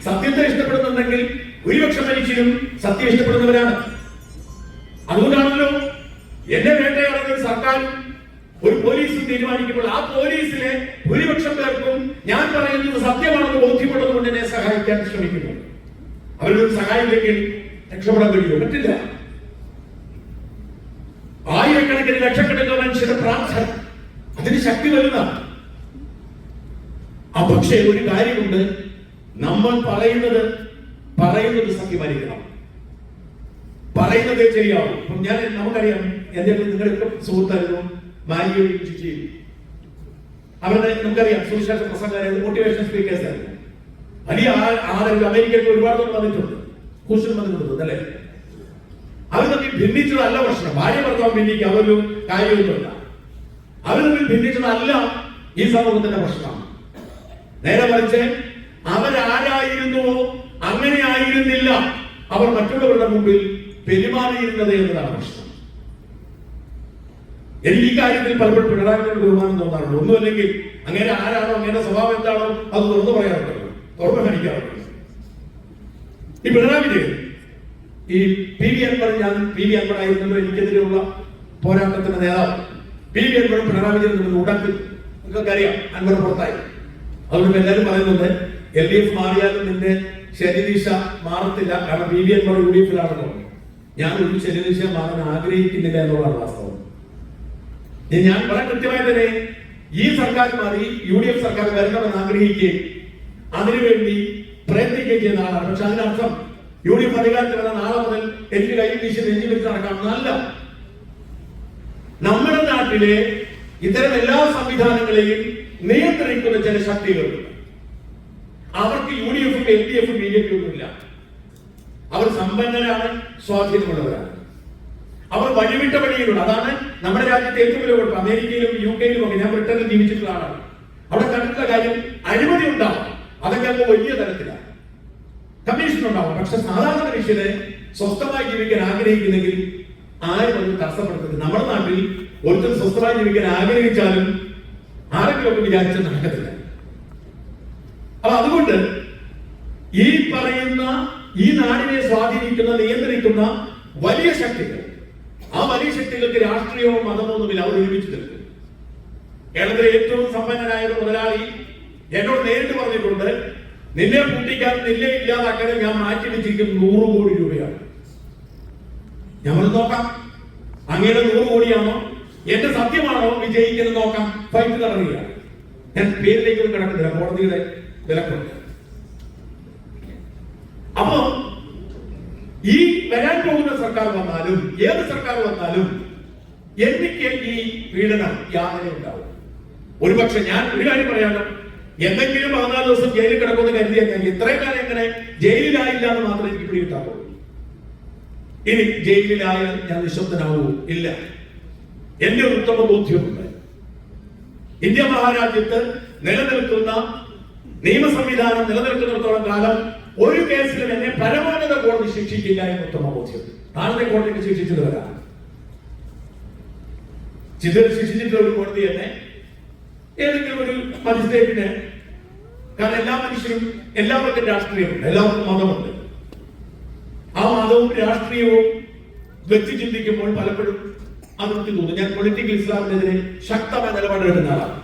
സത്യത്തെ ഇഷ്ടപ്പെടുന്നുണ്ടെങ്കിൽ, ഭൂരിപക്ഷം മനുഷ്യരും സത്യം ഇഷ്ടപ്പെടുന്നവരാണ്. അതുകൊണ്ടാണല്ലോ എന്നെ വേട്ടയാടുന്ന ഒരു സർക്കാരും ഒരു പോലീസും തീരുമാനിക്കുമ്പോൾ ആ പോലീസിലെ ഭൂരിപക്ഷം പേർക്കും ഞാൻ പറയുന്നത് സത്യമാണെന്ന് ബോധ്യപ്പെട്ടത് കൊണ്ട് എന്നെ സഹായിക്കാൻ ശ്രമിക്കുന്നു. അവരൊരു സഹായമില്ലെങ്കിൽ രക്ഷപ്പെടാൻ കഴിയുമോ? പറ്റില്ല. ആയിരക്കണക്കിന് ലക്ഷക്കണക്കിന് മനുഷ്യരുടെ പ്രാർത്ഥന, അതിന് ശക്തി വരുന്നതാണ്. പക്ഷേ ഒരു കാര്യമുണ്ട്, നമ്മൾ പറയുന്നത് സത്യമായിരിക്കണം, പറയുന്നത് ശരിയാവും. നമുക്കറിയാം, എന്തെങ്കിലും നിങ്ങളുടെ സുഹൃത്തായിരുന്നു മാരിയോയും ചിച്ചിയും. അവരുടെ നമുക്കറിയാം സുവിശേഷ പ്രസംഗം, മോട്ടിവേഷൻ സ്പീക്കേഴ്സ് ആയിരുന്നു. വലിയ ആദരവ് അമേരിക്കയിൽ ഒരുപാട് വന്നിട്ടുണ്ട്, കൂശൽ വന്നിട്ടുണ്ട് അല്ലേ. അവർ തമ്മിൽ ഭിന്നിച്ചതല്ല പ്രശ്നം. ഭാര്യ ഭർത്താവ് ഭിന്നിക്കുക അതൊരു കാര്യമൊന്നുമില്ല. അവർ തമ്മിൽ ഭിന്നിച്ചതല്ല ഈ സമൂഹത്തിന്റെ പ്രശ്നമാണ്. നേരെ മറിച്ച് അവരാരായിരുന്നുവോ അങ്ങനെ ആയിരുന്നില്ല അവർ മറ്റുള്ളവരുടെ മുമ്പിൽ പെരുമാറിയിരുന്നത് എന്നതാണ് പ്രശ്നം. എനിക്ക് ഈ കാര്യത്തിൽ പലപ്പോഴും പിണറായിയുടെ ബഹുമാനം തോന്നാറുണ്ട്. ഒന്നുമല്ലെങ്കിൽ അങ്ങനെ ആരാണോ, അങ്ങനെ സ്വഭാവം എന്താണോ അത് തുറന്നു പറയാറുണ്ടല്ലോ, തുറന്നു കാണിക്കാറുണ്ട്. ഈ പിണറായി വിജയൻ, ഈ പി വി അൻവർ, ഞാൻ പി വി അൻവർ ആയിരുന്നല്ലോ എനിക്കെതിരെയുള്ള പോരാട്ടത്തിന്റെ നേതാവ്. പി വി അൻവറും പിണറായി വിജയൻ ഉണ്ടാക്കി നിങ്ങൾക്കറിയാം, അൻവർ പുറത്തായി. അതുകൊണ്ട് എല്ലാവരും പറയുന്നുണ്ട് LDF മാറിയാലും നിന്റെ ശരിദിശ മാറത്തില്ല, കാരണം പി വി അൻവർ UDF ലാണല്ലോ. ഞാൻ ഒരു ശരിദിശ മാറാൻ ആഗ്രഹിക്കുന്നില്ല എന്നുള്ളതാണ് വാസ്തവം. ഞാൻ വളരെ കൃത്യമായി തന്നെ ഈ സർക്കാർ മാറി UDF സർക്കാർ വരണമെന്ന് ആഗ്രഹിക്കുകയും അതിനുവേണ്ടി പ്രയത്നിക്കുകയും ചെയ്യുന്ന ആളാണ്. പക്ഷെ അതിനർത്ഥം UDF അധികാരത്തിൽ വന്ന നാളെ മുതൽ എനിക്ക് കൈ വീശി നെഞ്ചി വെച്ച് നടക്കാമെന്നല്ല. നമ്മുടെ നാട്ടിലെ ഇത്തരം എല്ലാ സംവിധാനങ്ങളെയും നിയന്ത്രിക്കുന്ന ചില ശക്തികളുണ്ട്. അവർക്ക് UDF-ഉം LDF-ഉം BJP ഒന്നുമില്ല. അവർ സമ്പന്നരാണ്, സ്വാധീനമുള്ളവരാണ്, അവർ വഴിവിട്ട വഴിയിലുള്ള. അതാണ് നമ്മുടെ രാജ്യത്തെ ഏറ്റവും വലിയ കുഴപ്പം. അമേരിക്കയിലും UK-യിലും ഒക്കെ, ഞാൻ ബ്രിട്ടനിൽ ജീവിച്ചിട്ടുള്ള ആളാണ്, അവിടെ കണ്ടിട്ടുള്ള കാര്യം അഴിമതി ഉണ്ടാവും. അതൊക്കെ അങ്ങ് വലിയ തരത്തിലാണ്. കമ്മീഷൻ ഉണ്ടാവും. പക്ഷെ സാധാരണ മനുഷ്യരെ സ്വസ്ഥമായി ജീവിക്കാൻ ആഗ്രഹിക്കുന്നെങ്കിൽ ആരും അത് തടസ്സപ്പെടുത്തുന്നത്. നമ്മുടെ നാട്ടിൽ ഒരുത്തർ സ്വസ്ഥമായി ജീവിക്കാൻ ആഗ്രഹിച്ചാലും ആരെങ്കിലും ഒക്കെ വിചാരിച്ചാൽ നടക്കത്തില്ല. അപ്പൊ അതുകൊണ്ട് ഈ പറയുന്ന ഈ നാടിനെ സ്വാധീനിക്കുന്ന, നിയന്ത്രിക്കുന്ന വലിയ ശക്തികൾ, ആ വലിയ ശക്തികൾക്ക് രാഷ്ട്രീയവും മതമോ ഒന്നുമില്ല, അവർ ഒരുമിച്ച് നിൽക്കും. കേരളത്തിലെ ഏറ്റവും സമ്പന്നനായ മുതലാളി എന്നോട് നേരിട്ട് പറഞ്ഞിട്ടുണ്ട്, നിന്നെ പൂട്ടിക്കാൻ, നിന്നെ ഇല്ലാതാക്കാൻ ഞാൻ മാറ്റി വെച്ചിരിക്കുന്നത് 100 കോടി രൂപയാണ്. ഞമ്മൾ നോക്കാം, അങ്ങയുടെ 100 കോടിയാണോ എന്റെ സത്യമാണോ വിജയിക്കുന്നത് നോക്കാം. ഫൈറ്റ് നടക്കുകയാണ്. ഞാൻ പേരിലേക്ക് കിടക്കുന്നില്ല, കോടതിയുടെ വിലക്കുണ്ട്. അപ്പോ ഈ വരാൻ പോകുന്ന സർക്കാർ വന്നാലും ഏത് സർക്കാർ വന്നാലും എനിക്ക് ഈ പീഡനം യാതന ഉണ്ടാവും. ഒരുപക്ഷെ ഞാൻ ഒരു കാര്യം പറയാമല്ലോ, എന്തെങ്കിലും 14 ദിവസം ജയിലിൽ കിടക്കുമെന്ന് കരുതിയാൽ ഞാൻ ഇത്രയും കാലം എങ്ങനെ ജയിലിലായില്ല എന്ന് മാത്രമേ എനിക്ക് പിടികിട്ടാവുള്ളൂ. ഇനി ജയിലിലായാൽ ഞാൻ നിശബ്ദനാവൂ? ഇല്ല. എന്റെ ഉത്തമ ബോധ്യമുണ്ട്, ഇന്ത്യ മഹാരാജ്യത്ത് നിലനിൽക്കുന്ന നിയമ സംവിധാനം നിലനിൽക്കുന്നിടത്തോളം കാലം ഒരു കേസിലും എന്നെ പരമോന്നത കോടതി ശിക്ഷിക്കില്ല എന്ന് ഉത്തമ ബോധ്യം. താഴത്തെ കോടതിക്ക് ശിക്ഷിച്ചത് വരാം, ചിലർ ശിക്ഷിച്ചിട്ടുള്ള ഒരു കോടതി തന്നെ ഏതെങ്കിലും ഒരു മജിസ്ട്രേറ്റിന്. കാരണം എല്ലാ മനുഷ്യരും, എല്ലാവർക്കും രാഷ്ട്രീയമുണ്ട്, എല്ലാവർക്കും മതമുണ്ട്. ആ മതവും രാഷ്ട്രീയവും വ്യക്തി ചിന്തിക്കുമ്പോൾ പലപ്പോഴും അതെനിക്ക് തോന്നുന്നു. ഞാൻ പൊളിറ്റിക്കൽ ഇസ്ലാമിനെതിരെ ശക്തമായ നിലപാടെടുക്കുന്ന ആളാണ്.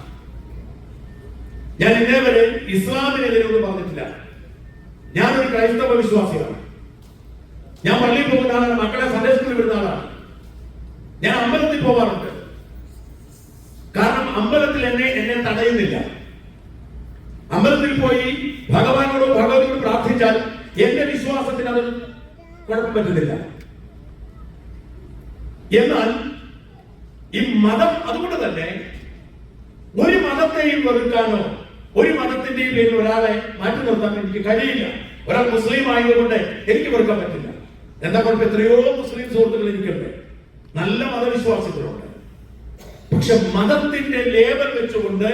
ഞാൻ ഇന്നേ വരെ ഇസ്ലാമിനെതിരെ ഒന്നും പറഞ്ഞിട്ടില്ല. ഞാനൊരു ക്രൈസ്തവ വിശ്വാസിയാണ്. ഞാൻ പള്ളിയിൽ പോകുന്ന ആളാണ്, മക്കളെ സൺഡേ സ്കൂളിൽ വിടുന്ന ആളാണ്. ഞാൻ അമ്പലത്തിൽ പോകാറുണ്ട്. കാരണം അമ്പലത്തിൽ എന്നെ തടയുന്നില്ല. അമ്പലത്തിൽ പോയി ഭഗവാനോട് ഭഗവതിയോട് പ്രാർത്ഥിച്ചാൽ എന്റെ വിശ്വാസത്തിന് അത് കുഴപ്പം പറ്റുന്നില്ല. എന്നാൽ ഈ മതം, അതുകൊണ്ട് തന്നെ ഒരു മതത്തെയും വെറുക്കാനോ ഒരു മതത്തിന്റെയും പേരിൽ ഒരാളെ മാറ്റി നിർത്താൻ എനിക്ക് കഴിയില്ല. ഒരാൾ മുസ്ലിം ആയതുകൊണ്ട് എനിക്ക് വെറുക്കാൻ പറ്റില്ല. എന്താ കുഴപ്പം? എത്രയോ മുസ്ലിം സുഹൃത്തുക്കൾ എനിക്കുണ്ട്, നല്ല മതവിശ്വാസികളുണ്ട്. പക്ഷെ മതത്തിന്റെ ലേബൽ വെച്ചുകൊണ്ട്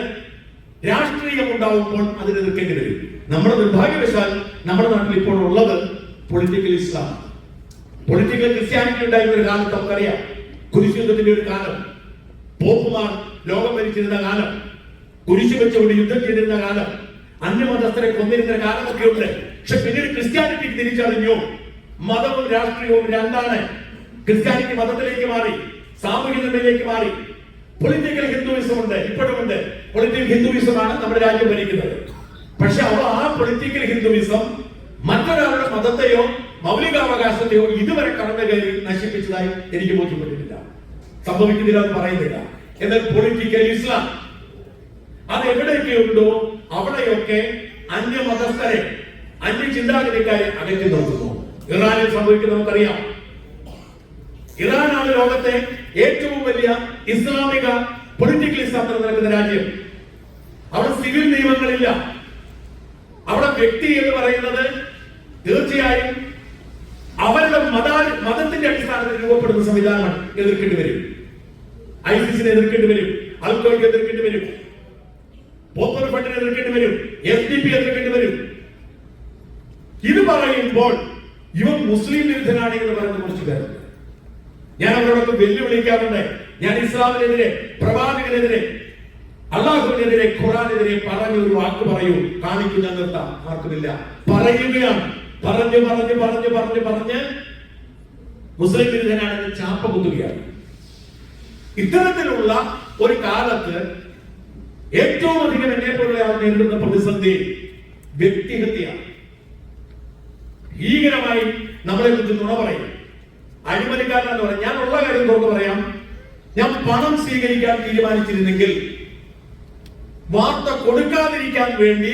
രാഷ്ട്രീയം ഉണ്ടാവുമ്പോൾ അതിനെ എതിർക്കേണ്ടി വരും. നമ്മുടെ നിർഭാഗ്യവശാൽ നമ്മുടെ നാട്ടിൽ ഇപ്പോൾ ഉള്ളത് പൊളിറ്റിക്കൽ ഇസ്ലാം. പൊളിറ്റിക്കൽ ക്രിസ്ത്യാനിറ്റി ഉണ്ടായിരുന്ന ഒരു കാലത്ത് നമുക്കറിയാം. കുരിശുദ്ധത്തിന്റെ ഒരു കാലം, പോപ്പുമാർ ലോകം ഭരിച്ചിരുന്ന കാലം, കുരിശു വെച്ചുകൊണ്ട് യുദ്ധം ചെയ്തിരുന്ന കാലം, അന്യമതസ്ഥരെ കൊന്നിരുന്ന കാലമൊക്കെ ഉണ്ട്. പക്ഷെ പിന്നീട് ക്രിസ്ത്യാനിറ്റിക്ക് തിരിച്ചറിഞ്ഞു മതവും രാഷ്ട്രീയവും രണ്ടാണ്. ക്രിസ്ത്യാനിറ്റി മതത്തിലേക്ക് മാറി, സാമൂഹികതയിലേക്ക് മാറി. പൊളിറ്റിക്കൽ ഹിന്ദുവിസം ഉണ്ട്, ഇപ്പോഴുമുണ്ട്. പൊളിറ്റിക്കൽ ഹിന്ദുവിസമാണ് നമ്മുടെ രാജ്യം ഭരിക്കുന്നത്. പക്ഷെ ആ പൊളിറ്റിക്കൽ ഹിന്ദുവിസം മറ്റൊരാളുടെ മതത്തെയോ മൗലികാവകാശത്തെയോ ഇതുവരെ കടന്നു കയറി നശിപ്പിച്ചതായി എനിക്ക് ബോധ്യപ്പെട്ടിട്ടില്ല. സംഭവിക്കുന്നില്ല എന്ന് പറയുന്നില്ല. എന്നാൽ പൊളിറ്റിക്കൽ ഇസ്ലാം അത് എവിടെയൊക്കെ ഉണ്ടോ അവിടെയൊക്കെ അന്യമതസ്ഥരെ, അന്യ ചിന്താഗതിക്കാരെ അകറ്റി നിർത്തുന്നു. ഇറാനിൽ സംഭവിക്കുന്നത് നമുക്കറിയാം. ഇറാനാണ് ലോകത്തെ ഏറ്റവും വലിയ ഇസ്ലാമിക പൊളിറ്റിക്കൽ ഇസ്ലാം നടക്കുന്ന രാജ്യം. അവിടെ സിവിൽ നിയമങ്ങളില്ല. അവിടെ വ്യക്തി എന്ന് പറയുന്നത് തീർച്ചയായും അവരുടെ മതത്തിന്റെ അടിസ്ഥാനത്തിൽ രൂപപ്പെടുന്ന സംവിധാനമാണ്. എതിർക്കേണ്ടി വരും. ഐസിസിനെ എതിർക്കേണ്ടി വരും, അൽഖയ്ദയെ എതിർക്കേണ്ടി വരും, പോപ്പുലർ ഫ്രണ്ടിനെ എതിർക്കേണ്ടി വരും, SDP എതിർക്കേണ്ടി വരും. ഇത് പറയുമ്പോൾ ഇവൻ മുസ്ലിം വിരുദ്ധനാണ് എന്ന് പറയുന്ന കുറച്ച് പേരുണ്ട്. ഞാൻ അവരോടൊക്കെ വെല്ലുവിളിക്കാറുണ്ട്. ഞാൻ ഇസ്ലാമിനെതിരെ, പ്രവാചകനെതിരെ, അള്ളാഹുവിനെതിരെ, ഖുർആനെതിരെ പറഞ്ഞ ഒരു വാക്ക് പറയൂ, കാണിക്കുന്ന നിർത്താം. ആർക്കുമില്ല. പറയുകയാണ്. പറഞ്ഞ് മുസ്ലിം വിരുദ്ധനാണെന്ന് ചാപ്പ കുത്തുകയാണ്. ഇത്തരത്തിലുള്ള ഒരു കാലത്ത് ഏറ്റവും അധികം എന്നെ പോലുള്ള ആൾ നേരിടുന്ന പ്രതിസന്ധി വ്യക്തിഹത്യയാണ്. ഭീകരമായി നമ്മളെ കുറിച്ച് നുണ പറയും. അഴിമതിക്കാരനെന്ന് പറയാം. ഞാൻ ഉള്ള കാര്യം തുറന്നു പറയാം. ഞാൻ പണം സ്വീകരിക്കാൻ തീരുമാനിച്ചിരുന്നെങ്കിൽ വാർത്ത കൊടുക്കാതിരിക്കാൻ വേണ്ടി